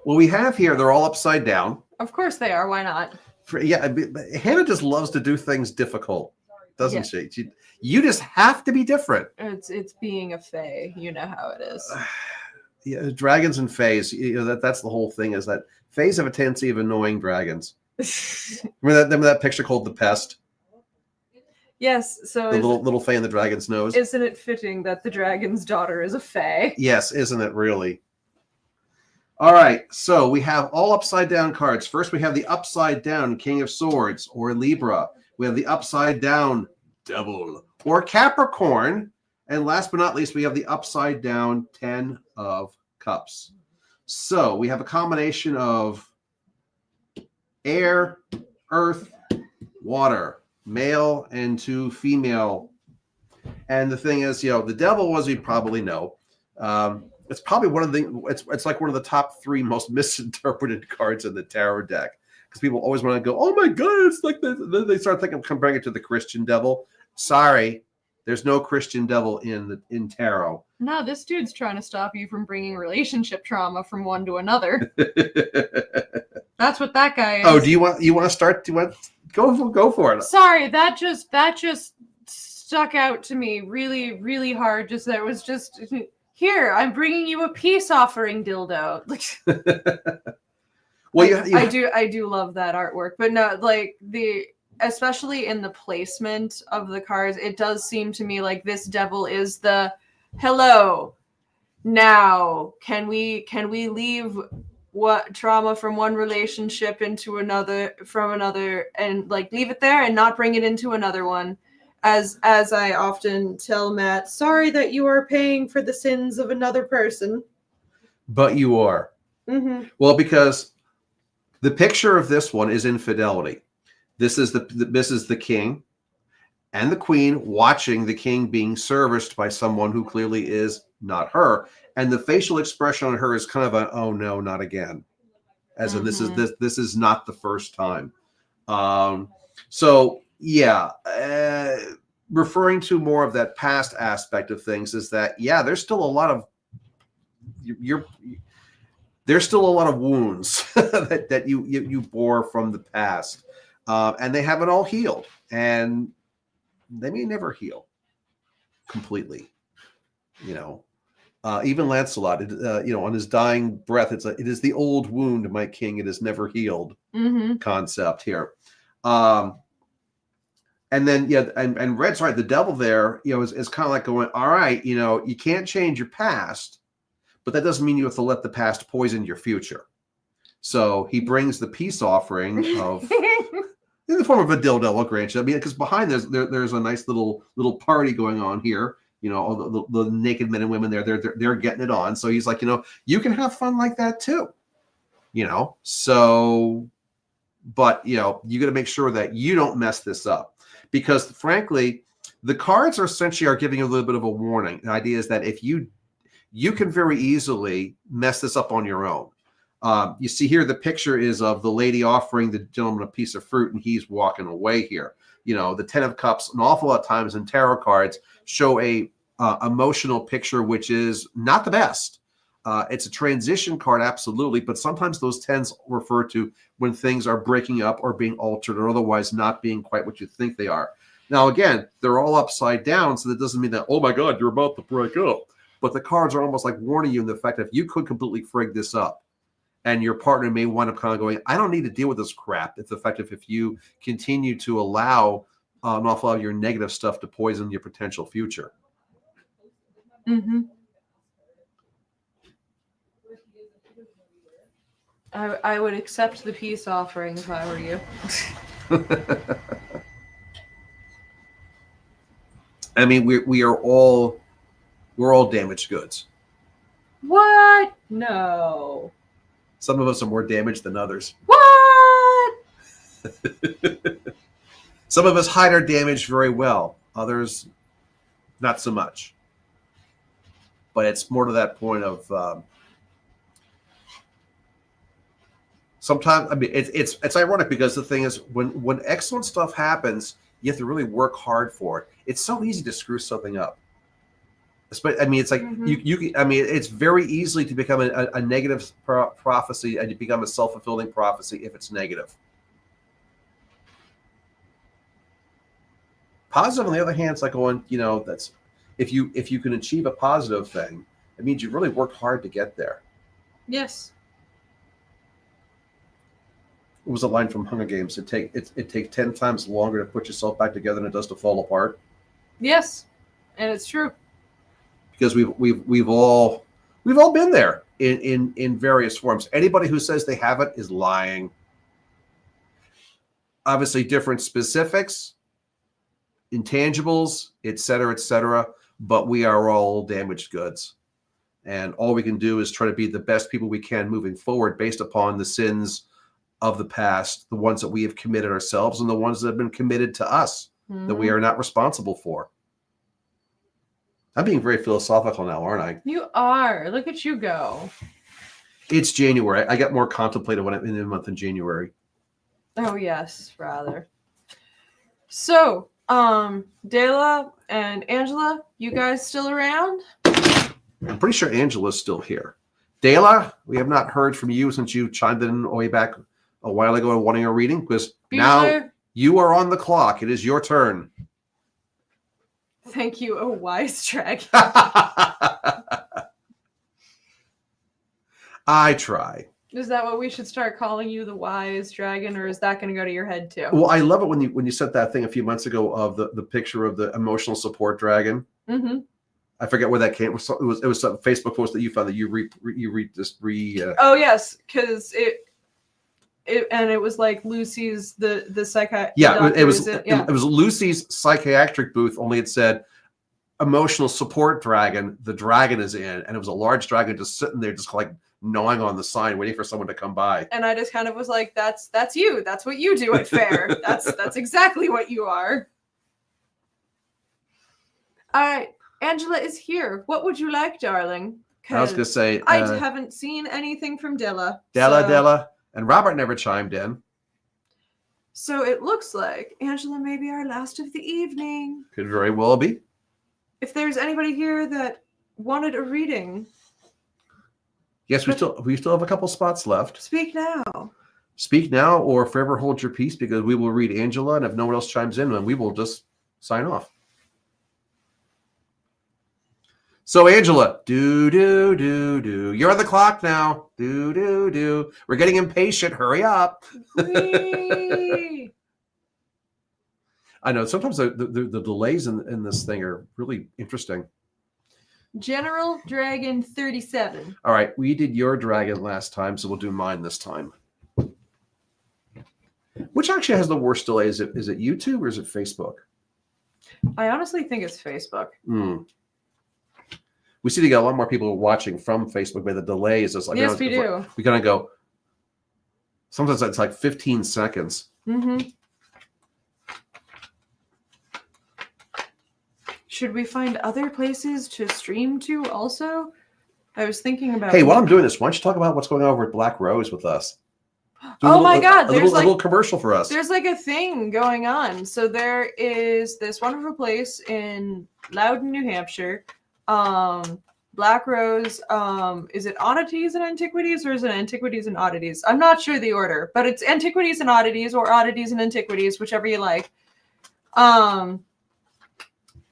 Well, we have here, they're all upside down. Of course they are. Why not? Hannah just loves to do things difficult, doesn't she? You just have to be different. It's being a fae. You know how it is. Yeah, dragons and fays. That's the whole thing. Is that fays have a tendency of annoying dragons. Remember that picture called The Pest? Yes. So the little fae in the dragon's nose. Isn't it fitting that the dragon's daughter is a fae? Yes, isn't it really? All right, so we have all upside down cards. First, we have the upside down King of Swords or Libra. We have the upside down Devil or Capricorn. And last but not least, we have the upside down 10 of Cups. So we have a combination of air, earth, water, male and two female. And the thing is, the Devil, as we probably know, it's probably it's like one of the top 3 most misinterpreted cards in the tarot deck, because people always want to go, oh my god, it's like then they start comparing it to the Christian devil. Sorry, there's no Christian devil in tarot. No, this dude's trying to stop you from bringing relationship trauma from one to another. That's what that guy is. Oh, do you want to start? Do you want go for it? Sorry, that just stuck out to me really, really hard. Just that was just here. I'm bringing you a peace offering dildo. Well, I do love that artwork, but no, like especially in the placement of the cards, it does seem to me like this devil is the hello. Now, can we leave what trauma from one relationship into another from another and like leave it there and not bring it into another one? As I often tell Matt, sorry that you are paying for the sins of another person. But you are. Mm-hmm. Well, because the picture of this one is infidelity. This is the king and the queen watching the king being serviced by someone who clearly is not her, and the facial expression on her is kind of a oh no, not again, as in this is not the first time. So yeah, referring to more of that past aspect of things is that there's still a lot of there's still a lot of wounds that you bore from the past, and they haven't all healed, and they may never heal completely. Even Lancelot, on his dying breath, it is the old wound, my king, it is never healed concept here. And then, and Red's right, the devil there, is kind of like going, all right, you can't change your past, but that doesn't mean you have to let the past poison your future. So he brings the peace offering of in the form of a dildo, I'll grant you. I mean, because behind there's a nice little party going on here. All the naked men and women they're getting it on. So he's like, you can have fun like that too. So, but you got to make sure that you don't mess this up, because frankly, the cards are essentially giving you a little bit of a warning. The idea is that if you can very easily mess this up on your own. You see here, the picture is of the lady offering the gentleman a piece of fruit, and he's walking away here. The Ten of Cups, an awful lot of times in tarot cards, show a emotional picture, which is not the best. It's a transition card, absolutely, but sometimes those tens refer to when things are breaking up or being altered or otherwise not being quite what you think they are. Now, again, they're all upside down, so that doesn't mean that, oh my God, you're about to break up. But the cards are almost like warning you in the fact that if you could completely frig this up, and your partner may wind up kind of going, I don't need to deal with this crap. It's effective if you continue to allow an awful lot of your negative stuff to poison your potential future. Mm-hmm. I would accept the peace offering if I were you. I mean, we're all damaged goods. What? No. Some of us are more damaged than others. What? Some of us hide our damage very well. Others, not so much. But it's more to that point of sometimes. I mean, it's ironic because the thing is, when excellent stuff happens, you have to really work hard for it. It's so easy to screw something up. I mean, it's like you. I mean, it's very easily to become a negative prophecy, and you become a self-fulfilling prophecy if it's negative. Positive, on the other hand, it's like going, that's if you can achieve a positive thing, it means you really worked hard to get there. Yes. It was a line from Hunger Games. It takes 10 times longer to put yourself back together than it does to fall apart. Yes, and it's true. Because we've all been there in various forms. Anybody who says they haven't is lying. Obviously, different specifics, intangibles, et cetera, but we are all damaged goods. And all we can do is try to be the best people we can moving forward based upon the sins of the past, the ones that we have committed ourselves and the ones that have been committed to us that we are not responsible for. I'm being very philosophical now, aren't I? You are. Look at you go. It's January. I got more contemplative when I'm in the month in January. Oh, yes, rather. So, Dela and Angela, you guys still around? I'm pretty sure Angela's still here. Dela, we have not heard from you since you chimed in way back a while ago wanting a reading, because now you are on the clock. It is your turn. Thank you, a wise dragon. I try. Is that what we should start calling you, the wise dragon, or is that going to go to your head too? Well, I love it when you sent that thing a few months ago of the picture of the emotional support dragon. Mm-hmm. I forget where that came. It was some Facebook post that you found that you Oh yes, because it was like Lucy's the psychiatrist. Yeah, it was Lucy's psychiatric booth. Only it said emotional support dragon. The dragon is in, and it was a large dragon just sitting there, just like gnawing on the sign, waiting for someone to come by. And I just kind of was like, "That's you. That's what you do at fair. That's exactly what you are." All right, Angela is here. What would you like, darling? I was gonna say I haven't seen anything from Della. Della, and Robert never chimed in. So it looks like Angela may be our last of the evening. Could very well be. If there's anybody here that wanted a reading. Yes, we still have a couple spots left. Speak now. Speak now or forever hold your peace, because we will read Angela, and if no one else chimes in, then we will just sign off. So Angela, do. You're on the clock now. Do. We're getting impatient. Hurry up. I know sometimes the delays in this thing are really interesting. General Dragon 37. All right, we did your dragon last time, so we'll do mine this time. Which actually has the worst delay? Is it YouTube or is it Facebook? I honestly think it's Facebook. We see to get a lot more people watching from Facebook, but the delay is just like, yes, we do. We kind of go. Sometimes it's like 15 seconds. Mm-hmm. Should we find other places to stream to also? I was thinking about... Hey, while I'm doing this, why don't you talk about what's going on over at Black Rose with us? My God. There's a little commercial for us. There's like a thing going on. So there is this wonderful place in Loudon, New Hampshire. Black Rose. Is it Oddities and Antiquities, or is it Antiquities and Oddities? I'm not sure the order, but it's Antiquities and Oddities, or Oddities and Antiquities, whichever you like.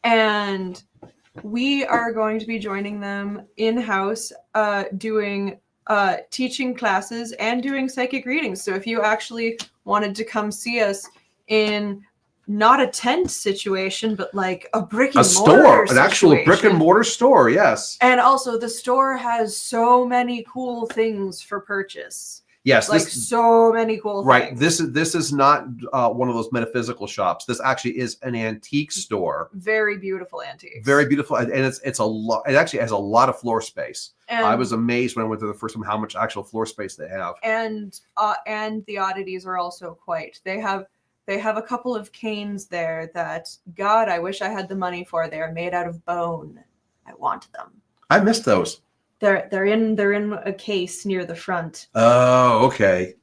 And we are going to be joining them in-house, doing teaching classes and doing psychic readings. So if you actually wanted to come see us in not a tent situation, but like a brick and mortar store, an actual brick and mortar store, yes. And also the store has so many cool things for purchase. Yes, like so many cool things. Right. This is not one of those metaphysical shops. This actually is an antique store. Very beautiful antiques. Very beautiful, and it's a lot. It actually has a lot of floor space. And I was amazed when I went there the first time how much actual floor space they have. And the oddities are also quite. They have a couple of canes there that, God, I wish I had the money for. They are made out of bone. I want them. I missed those. They're in a case near the front. Oh, okay.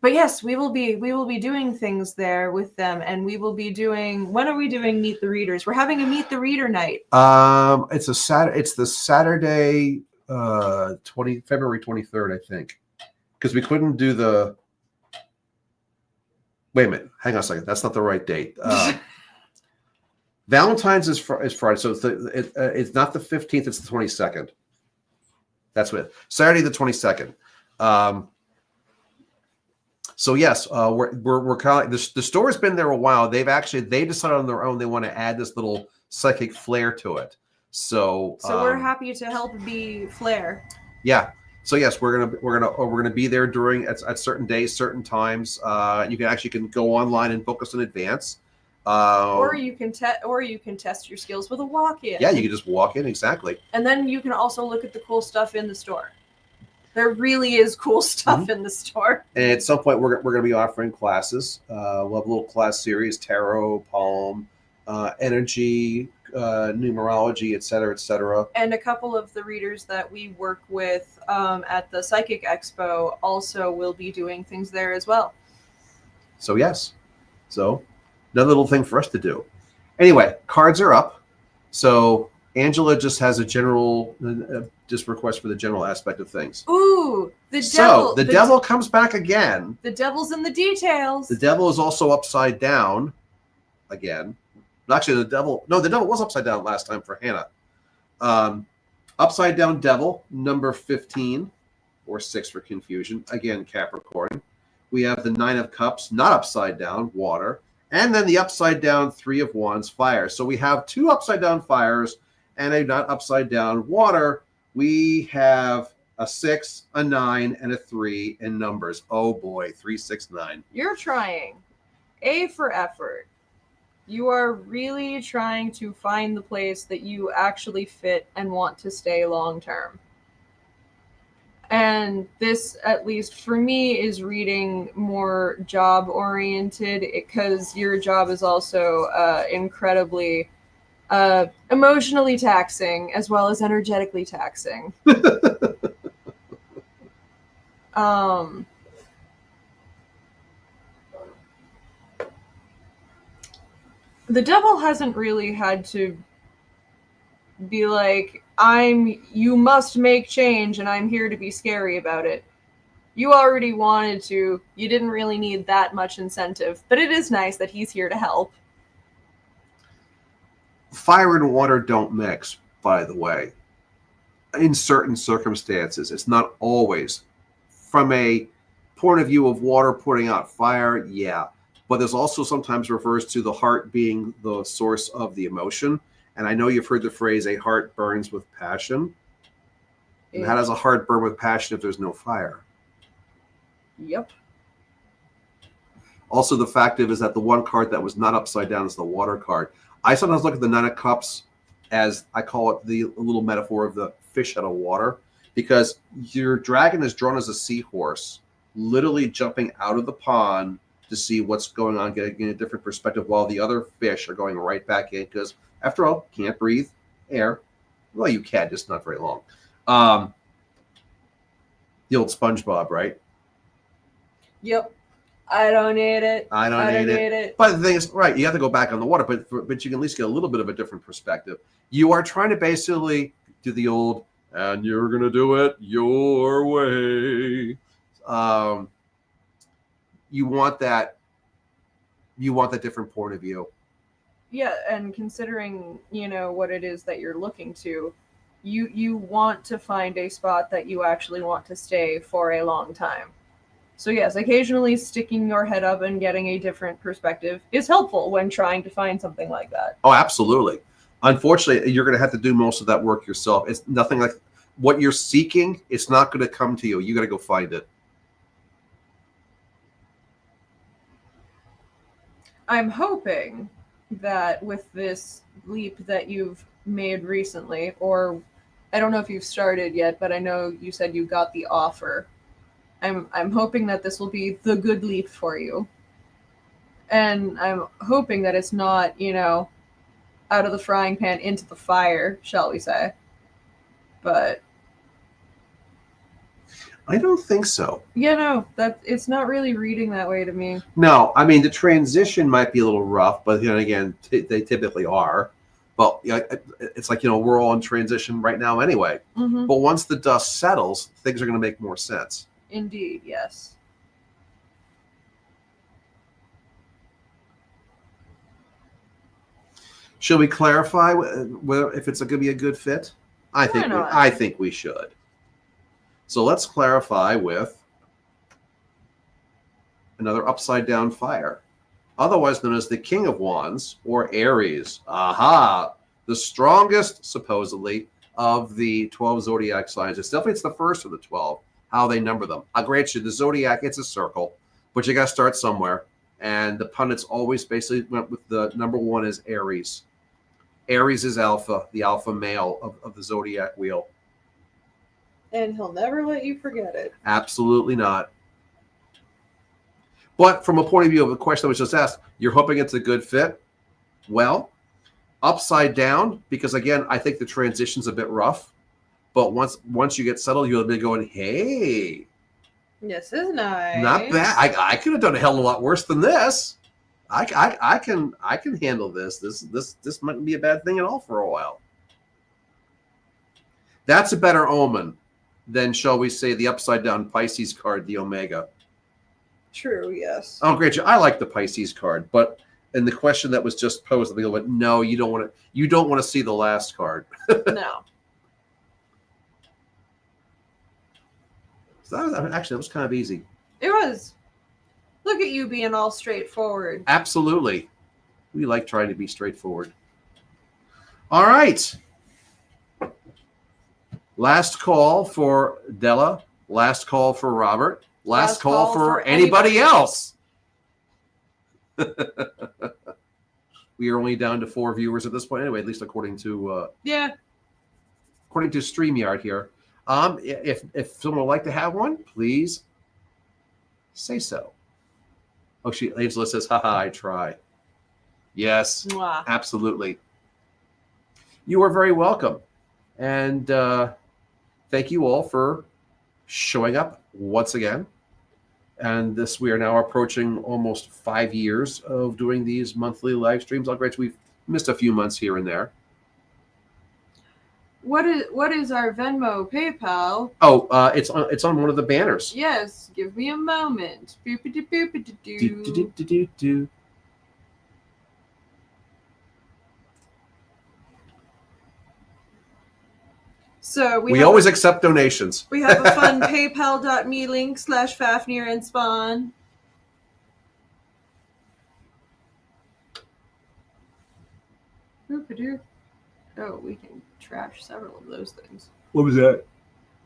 But yes, we will be doing things there with them, and we will be doing. When are we doing Meet the Readers? We're having a Meet the Reader night. It's the Saturday, February 23rd, I think, because we couldn't do the. Wait a minute. Hang on a second. That's not the right date. Valentine's is Friday, so it's not the 15th. It's the 22nd. That's what Saturday the 22nd. So yes, we're kind of the store's been there a while. They decided on their own they want to add this little psychic flair to it. So we're happy to help be flair. Yeah. So yes, we're gonna be there during at certain days, certain times. You can go online and book us in advance. Or you can test your skills with a walk-in. Yeah, you can just walk in, exactly. And then you can also look at the cool stuff in the store. There really is cool stuff in the store. And at some point, we're going to be offering classes. We'll have a little class series: tarot, palm, energy, numerology, etc., etc. And a couple of the readers that we work with at the Psychic Expo also will be doing things there as well. So yes, another little thing for us to do. Anyway, cards are up. So Angela just has a general just request for the general aspect of things. Ooh, the devil. So the devil comes back again. The devil's in the details. The devil is also upside down again. Actually, the devil was upside down last time for Hannah. Upside down devil, number 15, or 6 for confusion. Again, Capricorn. We have the 9 of cups, not upside down, water. And then the upside down 3 of wands, fire. So we have 2 upside down fires and a not upside down water. We have a 6, a 9, and a 3 in numbers. Oh boy, 3, 6, 9. You're trying. A for effort. You are really trying to find the place that you actually fit and want to stay long term. And this, at least for me, is reading more job oriented because your job is also incredibly emotionally taxing as well as energetically taxing. The devil hasn't really had to be like, you must make change and I'm here to be scary about it. You already wanted to. You didn't really need that much incentive, but it is nice that he's here to help. Fire and water don't mix, by the way. In certain circumstances, it's not always. From a point of view of water putting out fire, yeah. But there's also sometimes refers to the heart being the source of the emotion. And I know you've heard the phrase, a heart burns with passion. And how does a heart burn with passion if there's no fire? Yep. Also, the fact is that the one card that was not upside down is the water card. I sometimes look at the 9 of cups as, I call it the little metaphor of the fish out of water, because your dragon is drawn as a seahorse, literally jumping out of the pond to see what's going on, getting a different perspective, while the other fish are going right back in because, after all, can't breathe air. Well, you can, just not very long. The old SpongeBob, right? Yep. I don't need it. I don't need it. But the thing is, right, you have to go back on the water, but you can at least get a little bit of a different perspective. You are trying to basically do the old, and you're going to do it your way. You want that different point of view. Yeah, and considering, what it is that you're looking to, you want to find a spot that you actually want to stay for a long time. So yes, occasionally sticking your head up and getting a different perspective is helpful when trying to find something like that. Oh, absolutely. Unfortunately, you're going to have to do most of that work yourself. It's nothing like what you're seeking. It's not going to come to you. You got to go find it. I'm hoping that with this leap that you've made recently, or I don't know if you've started yet, but I know you said you got the offer. I'm hoping that this will be the good leap for you. And I'm hoping that it's not, out of the frying pan into the fire, shall we say. But I don't think so. Yeah, no, it's not really reading that way to me. No, I mean, the transition might be a little rough, but again, they typically are. But it's like, we're all in transition right now anyway. Mm-hmm. But once the dust settles, things are going to make more sense. Indeed, yes. Should we clarify whether if it's going to be a good fit? I think we should. So let's clarify with another upside down fire, otherwise known as the King of Wands or Aries. Aha! The strongest, supposedly, of the 12 zodiac signs. It's the first of the 12. How they number them. I'll grant you, the zodiac, it's a circle, but you got to start somewhere. And the pundits always basically went with the number 1 is Aries. Aries is alpha, the alpha male of the zodiac wheel. And he'll never let you forget it. Absolutely not. But from a point of view of the question that was just asked, you're hoping it's a good fit? Well, upside down, because again, I think the transition's a bit rough. But once you get settled, you'll be going, hey. This is nice. Not bad. I could have done a hell of a lot worse than this. I can handle this. This mightn't be a bad thing at all for a while. That's a better omen than, shall we say, the upside down Pisces card, the Omega. True, yes. Oh, great. I like the Pisces card, but And the question that was just posed, the people went, "No, you don't want to. You don't want to see the last card." No. So that was kind of easy. It was. Look at you being all straightforward. Absolutely, we like trying to be straightforward. All right. Last call for Della. Last call for Robert. Last call for anybody else. We are only down to 4 viewers at this point, anyway. At least according to according to StreamYard here. If someone would like to have one, please say so. Oh, Angela says, "Haha, I try." Yes, Mwah. absolutely. You are very welcome, and thank you all for showing up once again. And we are now approaching almost 5 years of doing these monthly live streams. I'll grant we've missed a few months here and there. What is our Venmo, PayPal? Oh, it's on one of the banners. Yes, give me a moment. Do. So we always accept donations. We have a fun paypal.me link /Fafnir and Spawn. Oh, we can trash several of those things. What was that?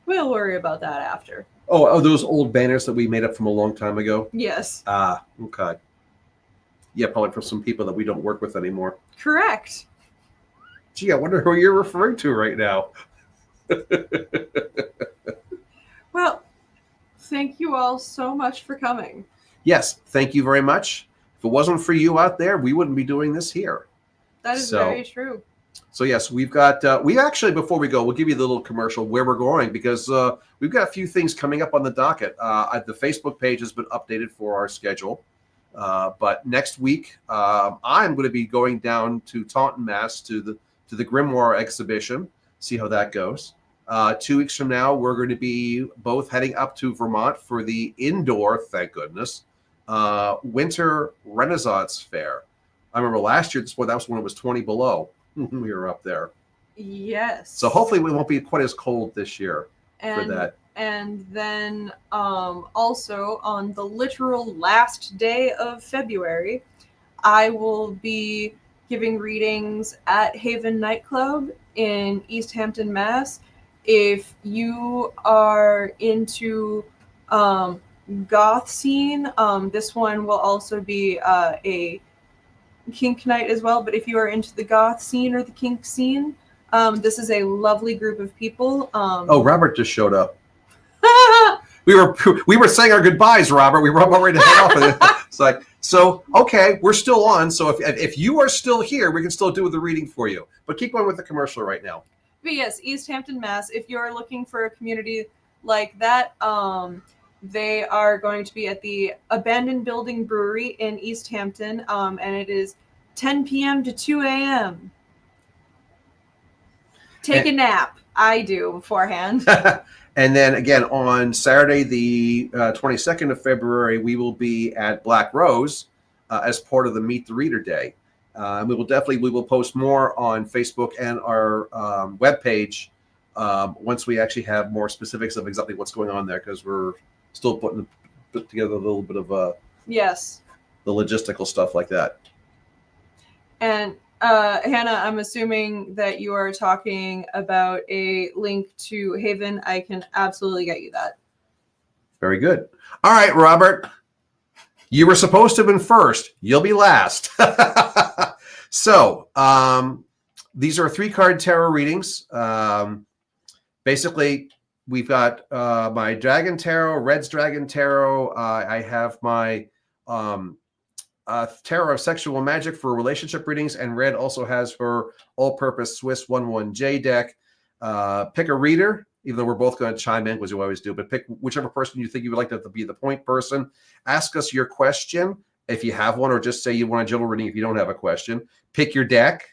We'll worry about that after. Oh, those old banners that we made up from a long time ago? Yes. Ah, okay. Yeah, probably for some people that we don't work with anymore. Correct. Gee, I wonder who you're referring to right now. Well, thank you all so much for coming. Yes, thank you very much. If it wasn't for you out there, we wouldn't be doing this here. That is very true. So yes, we've got, we actually, before we go, we'll give you the little commercial where we're going, because we've got a few things coming up on the docket. The Facebook page has been updated for our schedule. But next week, I'm going to be going down to Taunton, Mass, to the Grimoire exhibition, see how that goes. 2 weeks from now, we're going to be both heading up to Vermont for the indoor, thank goodness, Winter Renaissance Fair. I remember last year, that was when it was 20 below. We were up there. Yes. So hopefully we won't be quite as cold this year for that. And then also on the literal last day of February, I will be giving readings at Haven Nightclub in East Hampton, Mass. If you are into goth scene, this one will also be a kink night as well. But if you are into the goth scene or the kink scene, this is a lovely group of people. Oh, Robert just showed up. We were saying our goodbyes, Robert. We were about ready to head off. It's like, so okay, we're still on. So if you are still here, we can still do the reading for you. But keep going with the commercial right now. But yes, East Hampton, Mass. If you're looking for a community like that, they are going to be at the Abandoned Building Brewery in East Hampton, and it is 10 p.m. to 2 a.m. Take a nap. I do beforehand. And then again, on Saturday, the 22nd of February, we will be at Black Rose as part of the Meet the Reader Day. We will post more on Facebook and our webpage once we actually have more specifics of exactly what's going on there, because we're still putting together a little bit of yes, the logistical stuff like that. And Hannah, I'm assuming that you are talking about a link to Haven. I can absolutely get you that. Very good. All right, Robert. You were supposed to have been first. You'll be last. So these are 3-card tarot readings. Basically, we've got my Dragon Tarot, Red's Dragon Tarot. I have my Tarot of Sexual Magic for relationship readings, and Red also has her all-purpose Swiss 1/1J deck. Pick a reader, even though we're both going to chime in, as you always do, but pick whichever person you think you would like to be the point person. Ask us your question if you have one, or just say you want a general reading if you don't have a question. Pick your deck,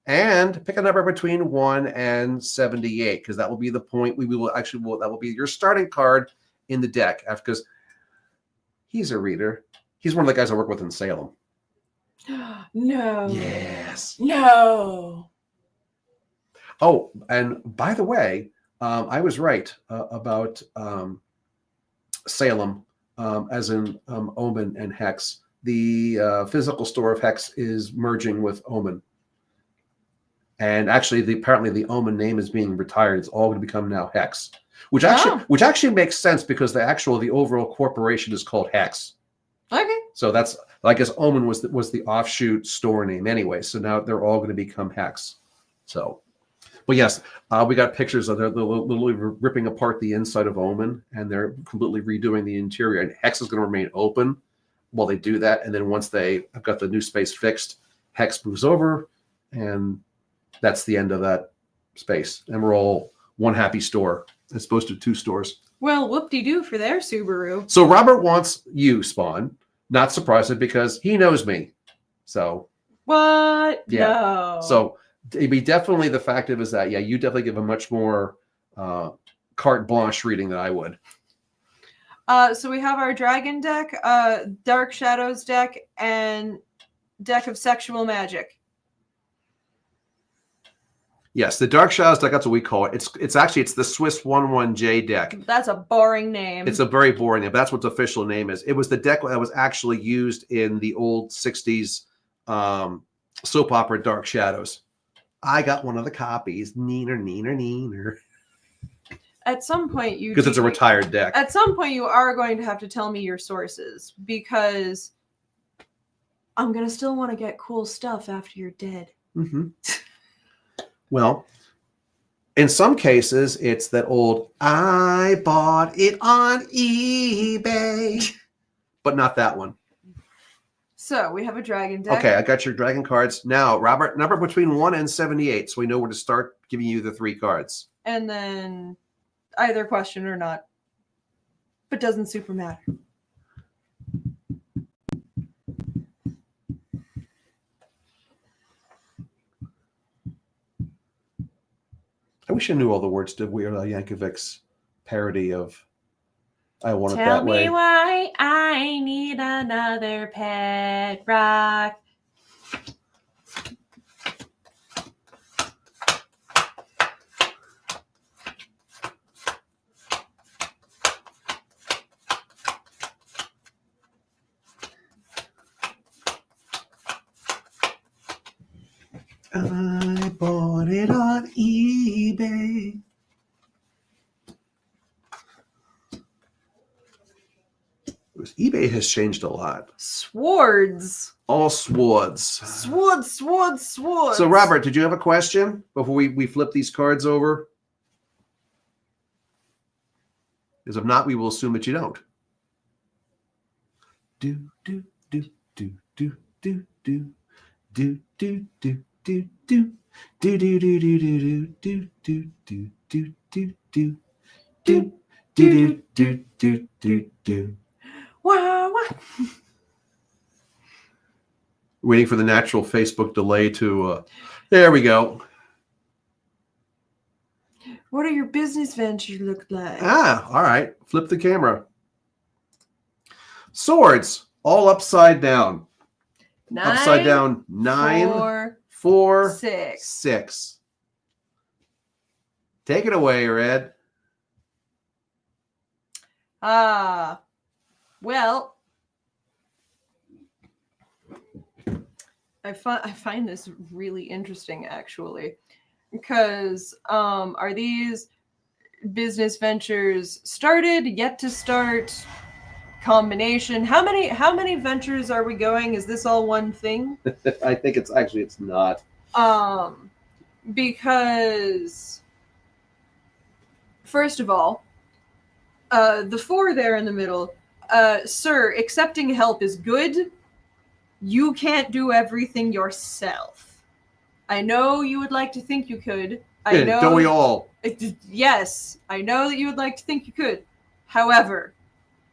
and pick a number between 1 and 78, because that will be the point. That will be your starting card in the deck, because he's a reader. He's one of the guys I work with in Salem. No. Yes. No. Oh, and by the way, I was right about Salem, as in Omen and Hex. The physical store of Hex is merging with Omen. And actually, apparently the Omen name is being retired. It's all going to become now Hex, which actually makes sense because the overall corporation is called Hex. Okay. So that's, I guess Omen was the offshoot store name anyway. So now they're all going to become Hex. So, but yes, we got pictures of they're literally ripping apart the inside of Omen, and they're completely redoing the interior. And Hex is going to remain open while they do that. And then once they have got the new space fixed, Hex moves over, and that's the end of that space. And we're all one happy store as opposed to two stores. Well, whoop-de-doo for their Subaru. So Robert wants you, Spawn. Not surprising because he knows me. So What? yeah. No. So it'd be definitely the fact of is that, yeah, you definitely give a much more carte blanche reading than I would. So we have our dragon deck, Dark Shadows deck, and deck of sexual magic. Yes, the Dark Shadows deck, that's what we call it. It's actually the Swiss 1-1J deck. That's a boring name. It's a very boring name, but that's what the official name is. It was the deck that was actually used in the old 60s soap opera Dark Shadows. I got one of the copies. Neener. At some point, because it's a retired deck. At some point, you are going to have to tell me your sources because I'm going to still want to get cool stuff after you're dead. Mm-hmm. Well, in some cases, it's that old, I bought it on eBay, but not that one. So we have a dragon deck. Okay, I got your dragon cards. Now, Robert, number between 1 and 78, so we know where to start giving you the 3 cards. And then either question or not, but doesn't super matter. I wish I knew all the words to Weird Al Yankovic's parody of I Want It That Way. Tell me why I need another pet rock. I bought it on eBay. eBay has changed a lot. Swords. All swords. Swords. So, Robert, did you have a question before we flip these cards over? Because if not, we will assume that you don't. Do, do, do, do, do, do, do, do, do, do. Do do do do do do do do do do do do do do do do do do do. Wow. Waiting for the natural Facebook delay to. There we go. What do your business ventures look like? All right. Flip the camera. Swords, all upside down. 9, upside down. 9, 4, 6. Take it away, Red. Well, I find this really interesting, actually, because are these business ventures started, yet to start, combination? How many ventures are we going? Is this all one thing? I think it's not. Because first of all, the 4 there in the middle, sir, accepting help is good. You can't do everything yourself. I know you would like to think you could. I know. Don't we all? Yes, I know that you would like to think you could. However,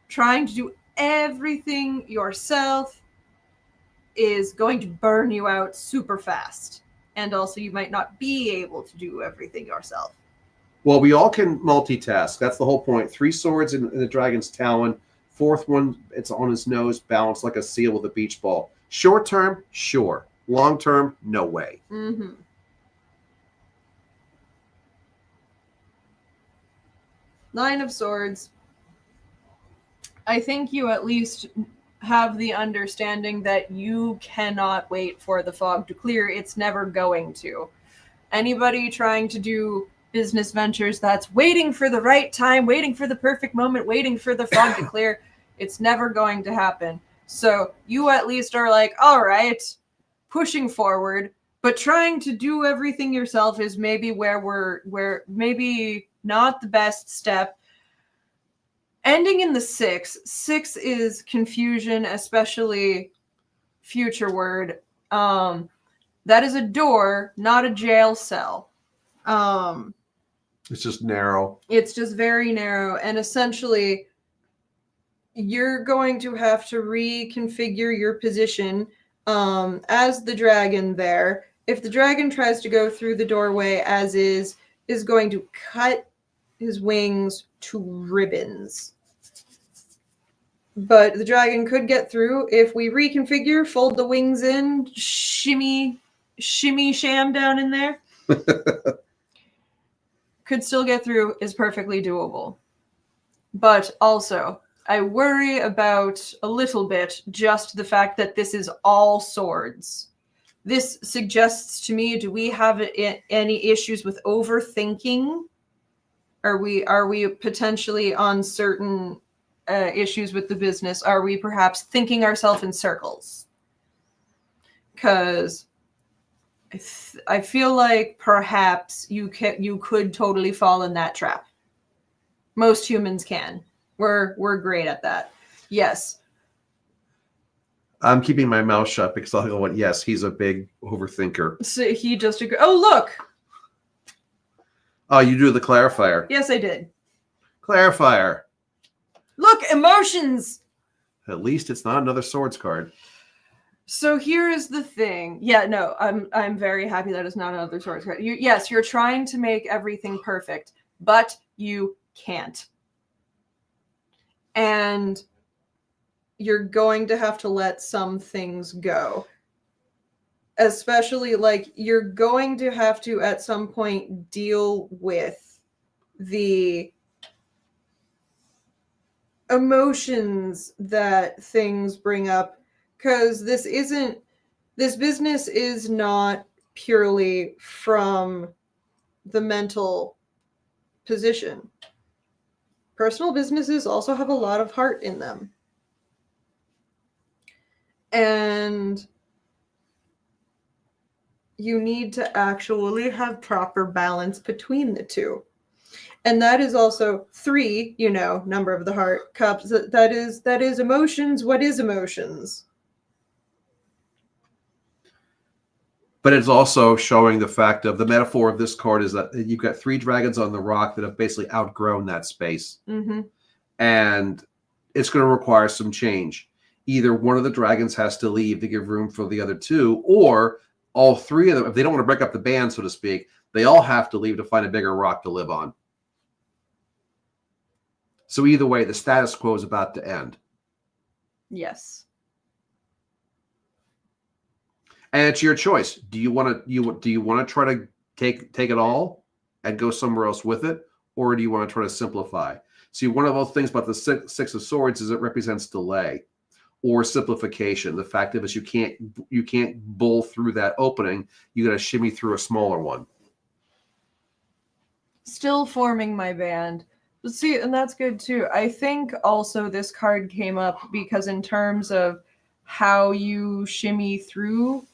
trying to do everything yourself is going to burn you out super fast. And also you might not be able to do everything yourself. Well, we all can multitask. That's the whole point. 3 swords in the dragon's talon. 4th one, it's on his nose, balanced like a seal with a beach ball. Short term, sure. Long term, no way. Mm-hmm. Nine of Swords. I think you at least have the understanding that you cannot wait for the fog to clear. It's never going to. Anybody trying to do business ventures that's waiting for the right time, waiting for the perfect moment, waiting for the fog to clear, it's never going to happen. So you at least are like, all right, pushing forward, but trying to do everything yourself is maybe where maybe not the best step. Ending in the 6. 6 is confusion, especially future word. That is a door, not a jail cell. It's just narrow. It's just very narrow, and essentially you're going to have to reconfigure your position as the dragon there. If the dragon tries to go through the doorway as is going to cut his wings to ribbons. But the dragon could get through if we reconfigure, fold the wings in, shimmy sham down in there. Could still get through, is perfectly doable. But also, I worry about a little bit just the fact that this is all swords. This suggests to me, do we have any issues with overthinking? Are we potentially on certain issues with the business? Are we perhaps thinking ourselves in circles? Because I feel like perhaps you could totally fall in that trap. Most humans can. We're great at that. Yes. I'm keeping my mouth shut because I'll go, yes, he's a big overthinker. So he just agreed. Oh, look. Oh, you do the clarifier. Yes, I did. Clarifier. Look, emotions. At least it's not another swords card. So here is the thing. Yeah, no, I'm very happy that it's not another swords card. Yes, you're trying to make everything perfect, but you can't. And you're going to have to let some things go. Especially, like, you're going to have to, at some point, deal with the emotions that things bring up. Because this business is not purely from the mental position. Personal businesses also have a lot of heart in them. And you need to actually have proper balance between the two. And that is also 3, number of the heart, cups. That is emotions. What is emotions? But it's also showing the fact of the metaphor of this card is that you've got 3 dragons on the rock that have basically outgrown that space. Mm-hmm. And it's going to require some change. Either one of the dragons has to leave to give room for the other 2, or all 3 of them, if they don't want to break up the band, so to speak, they all have to leave to find a bigger rock to live on. So either way, the status quo is about to end. Yes. And it's your choice. Do you want to try to take it all and go somewhere else with it, or do you want to try to simplify? See, one of those things about the six of Swords is it represents delay or simplification. The fact of it is you can't bull through that opening. You got to shimmy through a smaller one. Still forming my band. But see, and that's good too. I think also this card came up because in terms of how you shimmy through,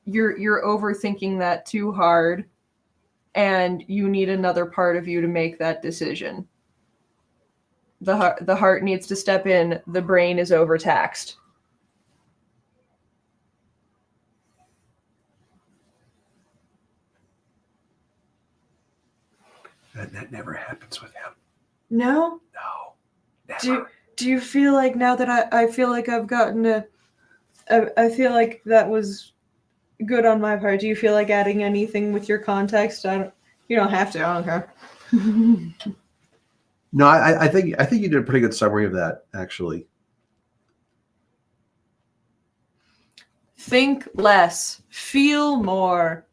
you're overthinking that too hard, and you need another part of you to make that decision. The heart needs to step in. The brain is overtaxed. That never happens with him. No? No. Never. Do you feel like now that I feel like I've gotten I feel like that was good on my part. Do you feel like adding anything with your context? You don't have to. I don't care. No, I think you did a pretty good summary of that, actually. think less, feel more,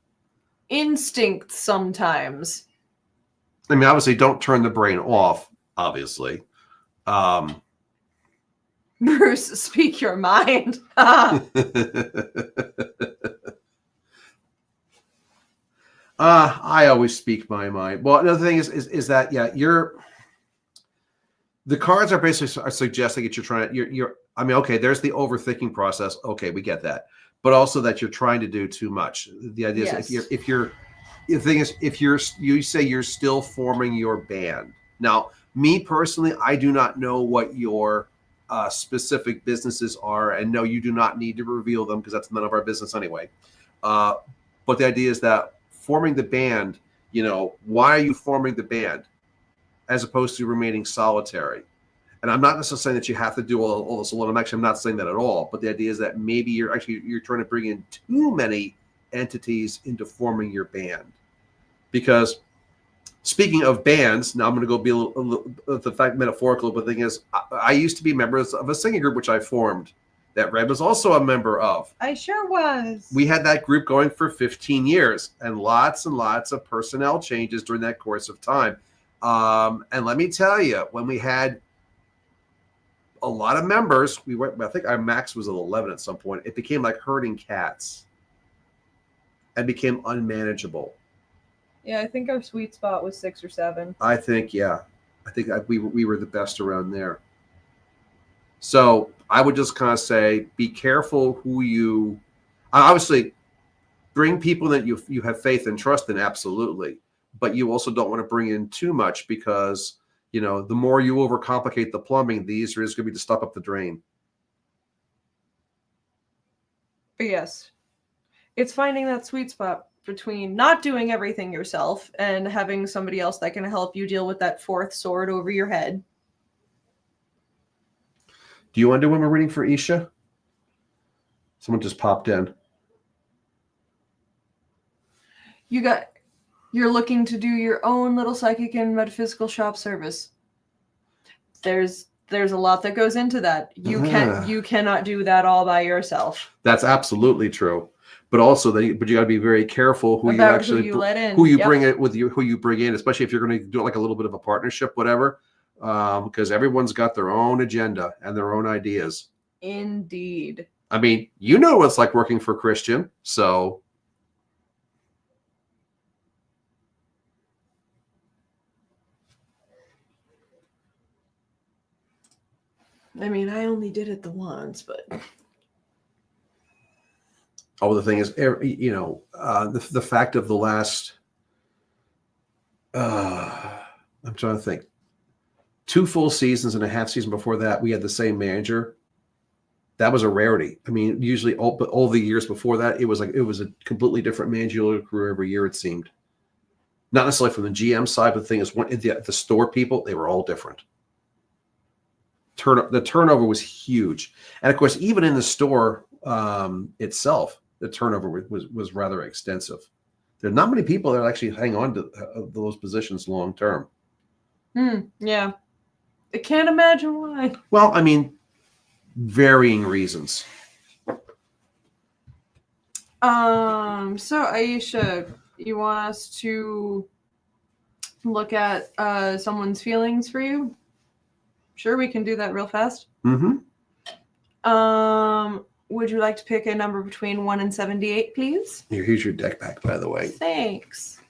instinct sometimes. I mean, obviously, don't turn the brain off, obviously. Bruce, speak your mind. I always speak my mind. Well, another thing is that the cards are basically are suggesting that you're trying. You're. I mean, okay, there's the overthinking process. Okay, we get that, but also that you're trying to do too much. The idea is the thing is you say you're still forming your band. Now, me personally, I do not know what your specific businesses are, and no, you do not need to reveal them because that's none of our business anyway. But the idea is that forming the band, why are you forming the band as opposed to remaining solitary? And I'm not necessarily saying that you have to do all this alone. I'm not saying that at all. But the idea is that maybe you're trying to bring in too many entities into forming your band. Because speaking of bands, now I'm going to go be a little the fact metaphorical, but the thing is, I used to be members of a singing group which I formed that Red was also a member of. I sure was. We had that group going for 15 years and lots of personnel changes during that course of time. And let me tell you, when we had a lot of members, I think our max was at 11 at some point. It became like herding cats and became unmanageable. Yeah, I think our sweet spot was 6 or 7. I think we were the best around there. So I would just kind of say, be careful who you obviously bring people that you have faith and trust in, absolutely. But you also don't want to bring in too much because, the more you overcomplicate the plumbing, the easier it's going to be to stop up the drain. But yes, it's finding that sweet spot between not doing everything yourself and having somebody else that can help you deal with that fourth sword over your head. Do you want to do one more reading for Isha? Someone just popped in. You're looking to do your own little psychic and metaphysical shop service. There's a lot that goes into that. You cannot do that all by yourself. That's absolutely true. But also, but you got to be very careful who let in, who you bring it with you, who you bring in, especially if you're going to do it like a little bit of a partnership, whatever. Because everyone's got their own agenda and their own ideas. Indeed. I mean, you know what it's like working for Christian, so. I mean, I only did it the once, but. Oh, the thing is, the fact of the last. I'm trying to think. 2 full seasons and a half season before that, we had the same manager. That was a rarity. I mean, usually all the years before that, it was a completely different managerial career every year, it seemed. Not necessarily from the GM side, but the thing is, the store people, they were all different. The turnover was huge. And of course, even in the store itself, the turnover was rather extensive. There's not many people that actually hang on to those positions long term. Yeah. I can't imagine why. Well, I mean, varying reasons. So Aisha, you want us to look at someone's feelings for you? Sure, we can do that real fast. Mm-hmm. Would you like to pick a number between 1 and 78, please? Here's your deck back, by the way. Thanks.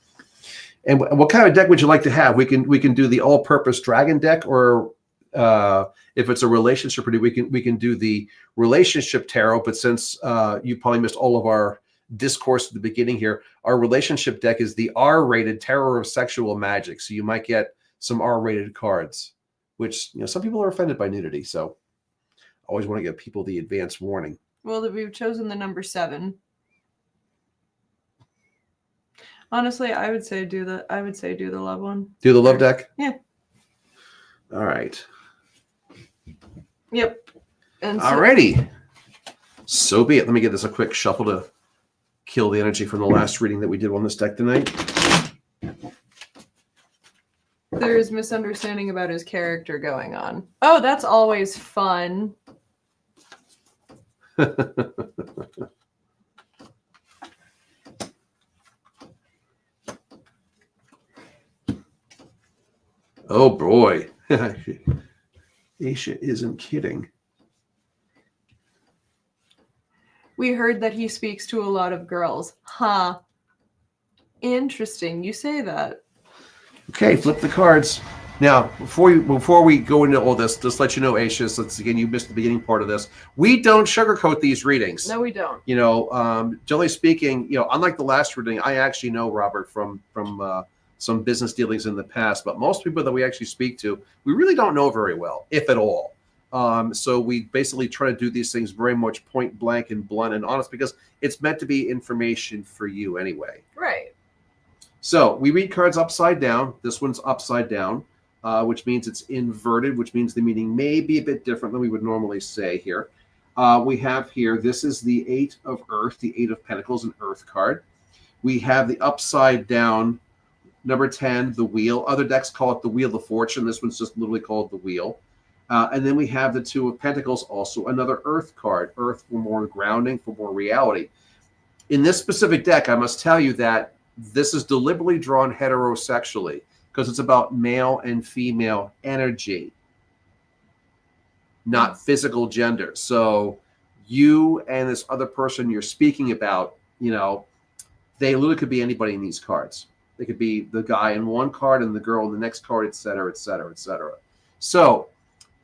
And what kind of deck would you like to have? We can do the all-purpose dragon deck, or if it's a relationship, we can do the relationship tarot. But since you probably missed all of our discourse at the beginning here, our relationship deck is the R-rated Terror of Sexual Magic. So you might get some R-rated cards, which some people are offended by nudity. So I always want to give people the advance warning. Well, we've chosen the number 7. Honestly, I would say do the love one. Do the love deck? Yeah. All right. Yep. And alrighty. So be it. Let me get this a quick shuffle to kill the energy from the last reading that we did on this deck tonight. There's misunderstanding about his character going on. Oh, that's always fun. Oh boy. Aisha isn't kidding. We heard that he speaks to a lot of girls. Huh. Interesting. You say that. Okay, flip the cards. Now, before we go into all this, just let you know, Aisha, since again you missed the beginning part of this, we don't sugarcoat these readings. No, we don't. You know, generally speaking, you know, unlike the last reading, I actually know Robert from some business dealings in the past, but most people that we actually speak to, we really don't know very well, if at all. So we basically try to do these things very much point blank and blunt and honest because it's meant to be information for you anyway. Right. So we read cards upside down. This one's upside down, which means it's inverted, which means the meaning may be a bit different than we would normally say here. We have here, this is the 8 of Earth, the 8 of Pentacles, an Earth card. We have the upside down, number 10, the Wheel. Other decks call it the Wheel of Fortune. This one's just literally called the Wheel. And then we have the 2 of Pentacles, also another Earth card. Earth for more grounding, for more reality. In this specific deck, I must tell you that this is deliberately drawn heterosexually because it's about male and female energy, not physical gender. So you and this other person you're speaking about, you know, they literally could be anybody in these cards. They could be the guy in one card and the girl in the next card, et cetera, et cetera, et cetera. So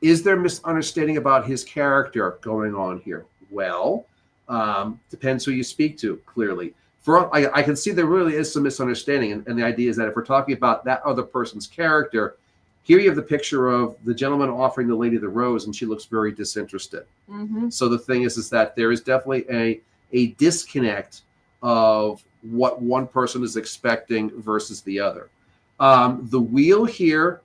is there misunderstanding about his character going on here? Well, depends who you speak to, clearly. I can see there really is some misunderstanding. And the idea is that if we're talking about that other person's character, here you have the picture of the gentleman offering the lady the rose, and she looks very disinterested. Mm-hmm. So the thing is that there is definitely a disconnect of what one person is expecting versus the other. The Wheel here,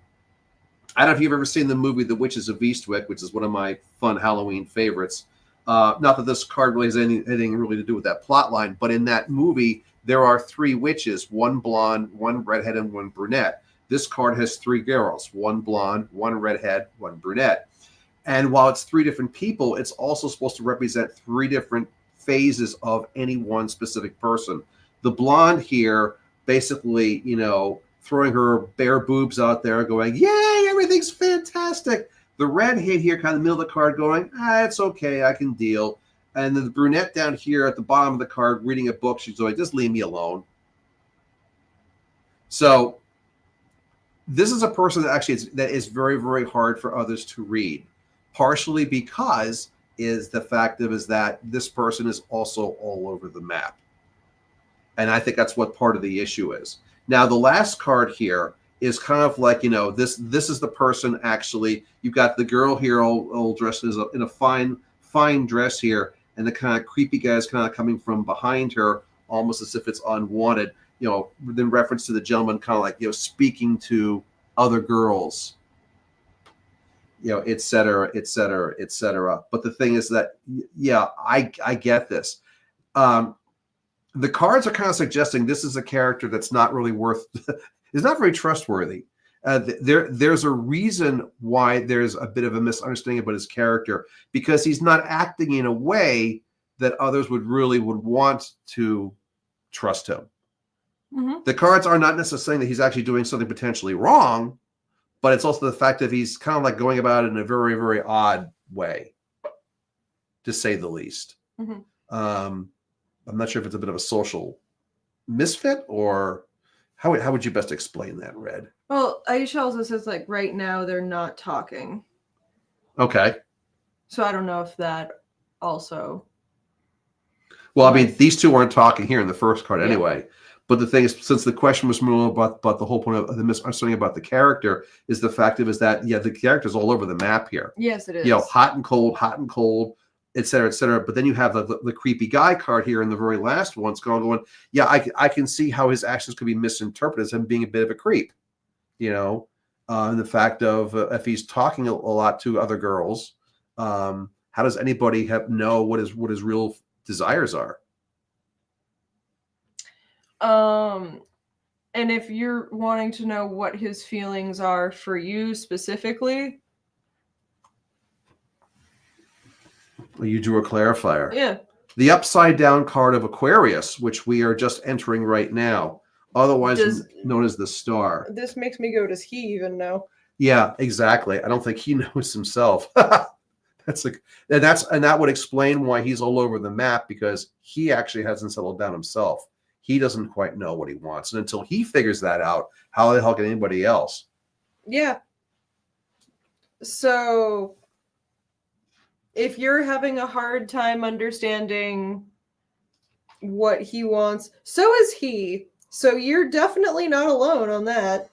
I don't know if you've ever seen the movie The Witches of Eastwick, which is one of my fun Halloween favorites. Not that this card really has anything really to do with that plot line, but in that movie, there are 3 witches, one blonde, one redhead, and one brunette. This card has 3 girls, one blonde, one redhead, one brunette. And while it's 3 different people, it's also supposed to represent 3 different phases of any one specific person. The blonde here, basically, you know, throwing her bare boobs out there going, yay, everything's fantastic. The redhead here, kind of the middle of the card going, it's okay, I can deal. And then the brunette down here at the bottom of the card reading a book, she's like, just leave me alone. So this is a person that actually that is very, very hard for others to read, partially because is the fact of is that this person is also all over the map. And I think that's what part of the issue is. Now, the last card here is kind of like, you know, this is the person actually. You've got the girl here all dressed in a fine dress here, and the kind of creepy guy is kind of coming from behind her, almost as if it's unwanted, you know, in reference to the gentleman kind of like, you know, speaking to other girls, you know, et cetera, et cetera, et cetera. But the thing is that, yeah, I get this. The cards are kind of suggesting this is a character that's not really worth, is not very trustworthy. There's a reason why there's a bit of a misunderstanding about his character, because he's not acting in a way that others would want to trust him. Mm-hmm. The cards are not necessarily saying that he's actually doing something potentially wrong, but it's also the fact that he's kind of like going about it in a very, very odd way, to say the least. Mm-hmm. I'm not sure if it's a bit of a social misfit, or how would you best explain that, Red? Well, Aisha also says, like, right now they're not talking. Okay. So I don't know if that also... Well, I mean, these two aren't talking here in the first card anyway. But the thing is, since the question was more about the whole point of the misunderstanding about the character, is the fact is that, yeah, the character's all over the map here. Yes, it is. You know, hot and cold, et cetera, et cetera. But then you have the creepy guy card here in the very last one. It's going, yeah, I can see how his actions could be misinterpreted as him being a bit of a creep, you know, and the fact of if he's talking a lot to other girls, how does anybody know what his real desires are? And if you're wanting to know what his feelings are for you specifically, you drew a clarifier. Yeah. The upside down card of Aquarius, which we are just entering right now, otherwise known as the Star. This makes me go, does he even know? Yeah, exactly. I don't think he knows himself. That's like, and that would explain why he's all over the map, because he actually hasn't settled down himself. He doesn't quite know what he wants, and until he figures that out, how the hell can anybody else? Yeah. So if you're having a hard time understanding what he wants, so is he. So you're definitely not alone on that.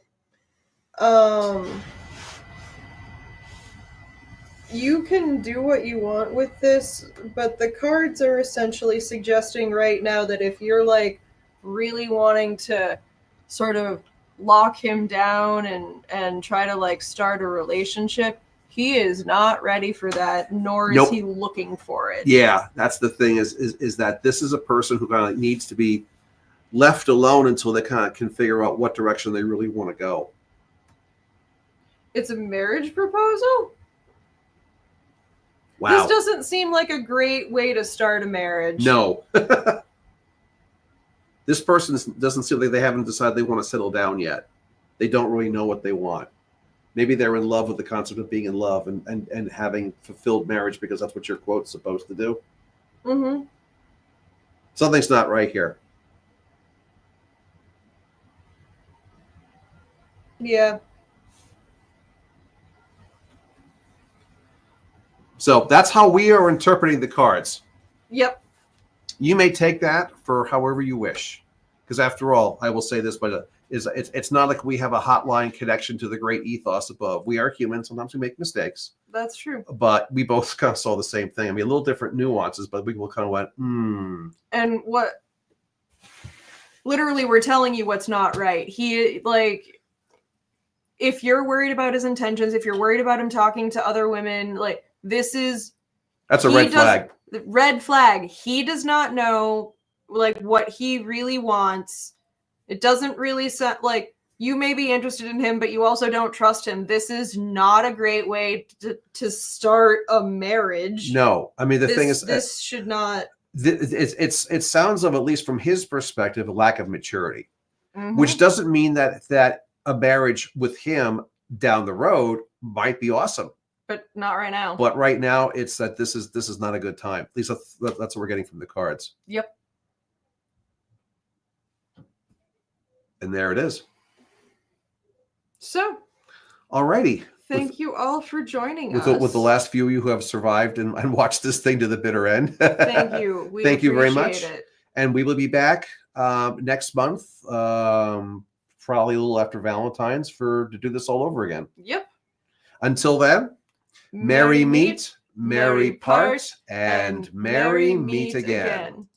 You can do what you want with this, but the cards are essentially suggesting right now that if you're like really wanting to sort of lock him down and try to like start a relationship, he is not ready for that, nor is Nope. he looking for it. Yeah, that's the thing is that this is a person who kind of needs to be left alone until they kind of can figure out what direction they really want to go. It's a marriage proposal? Wow. This doesn't seem like a great way to start a marriage. No. This person doesn't seem like they haven't decided they want to settle down yet. They don't really know what they want. Maybe they're in love with the concept of being in love and having fulfilled marriage, because that's what your quote's supposed to do. Mm-hmm. Something's not right here. Yeah. So that's how we are interpreting the cards. Yep. You may take that for however you wish, because after all, I will say this, but it's not like we have a hotline connection to the great ethos above. We are human. Sometimes we make mistakes. That's true. But we both kind of saw the same thing. I mean, a little different nuances, but we will kind of went, And what? Literally, we're telling you what's not right. He, like, if you're worried about his intentions, if you're worried about him talking to other women, like, this is... That's a red flag. Red flag. He does not know, like, what he really wants. It doesn't really sound like you may be interested in him, but you also don't trust him. This is not a great way to start a marriage. No, I mean, the thing is, this should not. It sounds of, at least from his perspective, a lack of maturity, Mm-hmm. which doesn't mean that a marriage with him down the road might be awesome. But not right now. But right now, it's that this is not a good time. At least that's what we're getting from the cards. Yep. And there it is. So, alrighty. Thank you all for joining us. With the last few of you who have survived and watched this thing to the bitter end. Thank you. Thank you very much. It. And we will be back next month, probably a little after Valentine's, to do this all over again. Yep. Until then, merry meet, merry part, and merry meet again.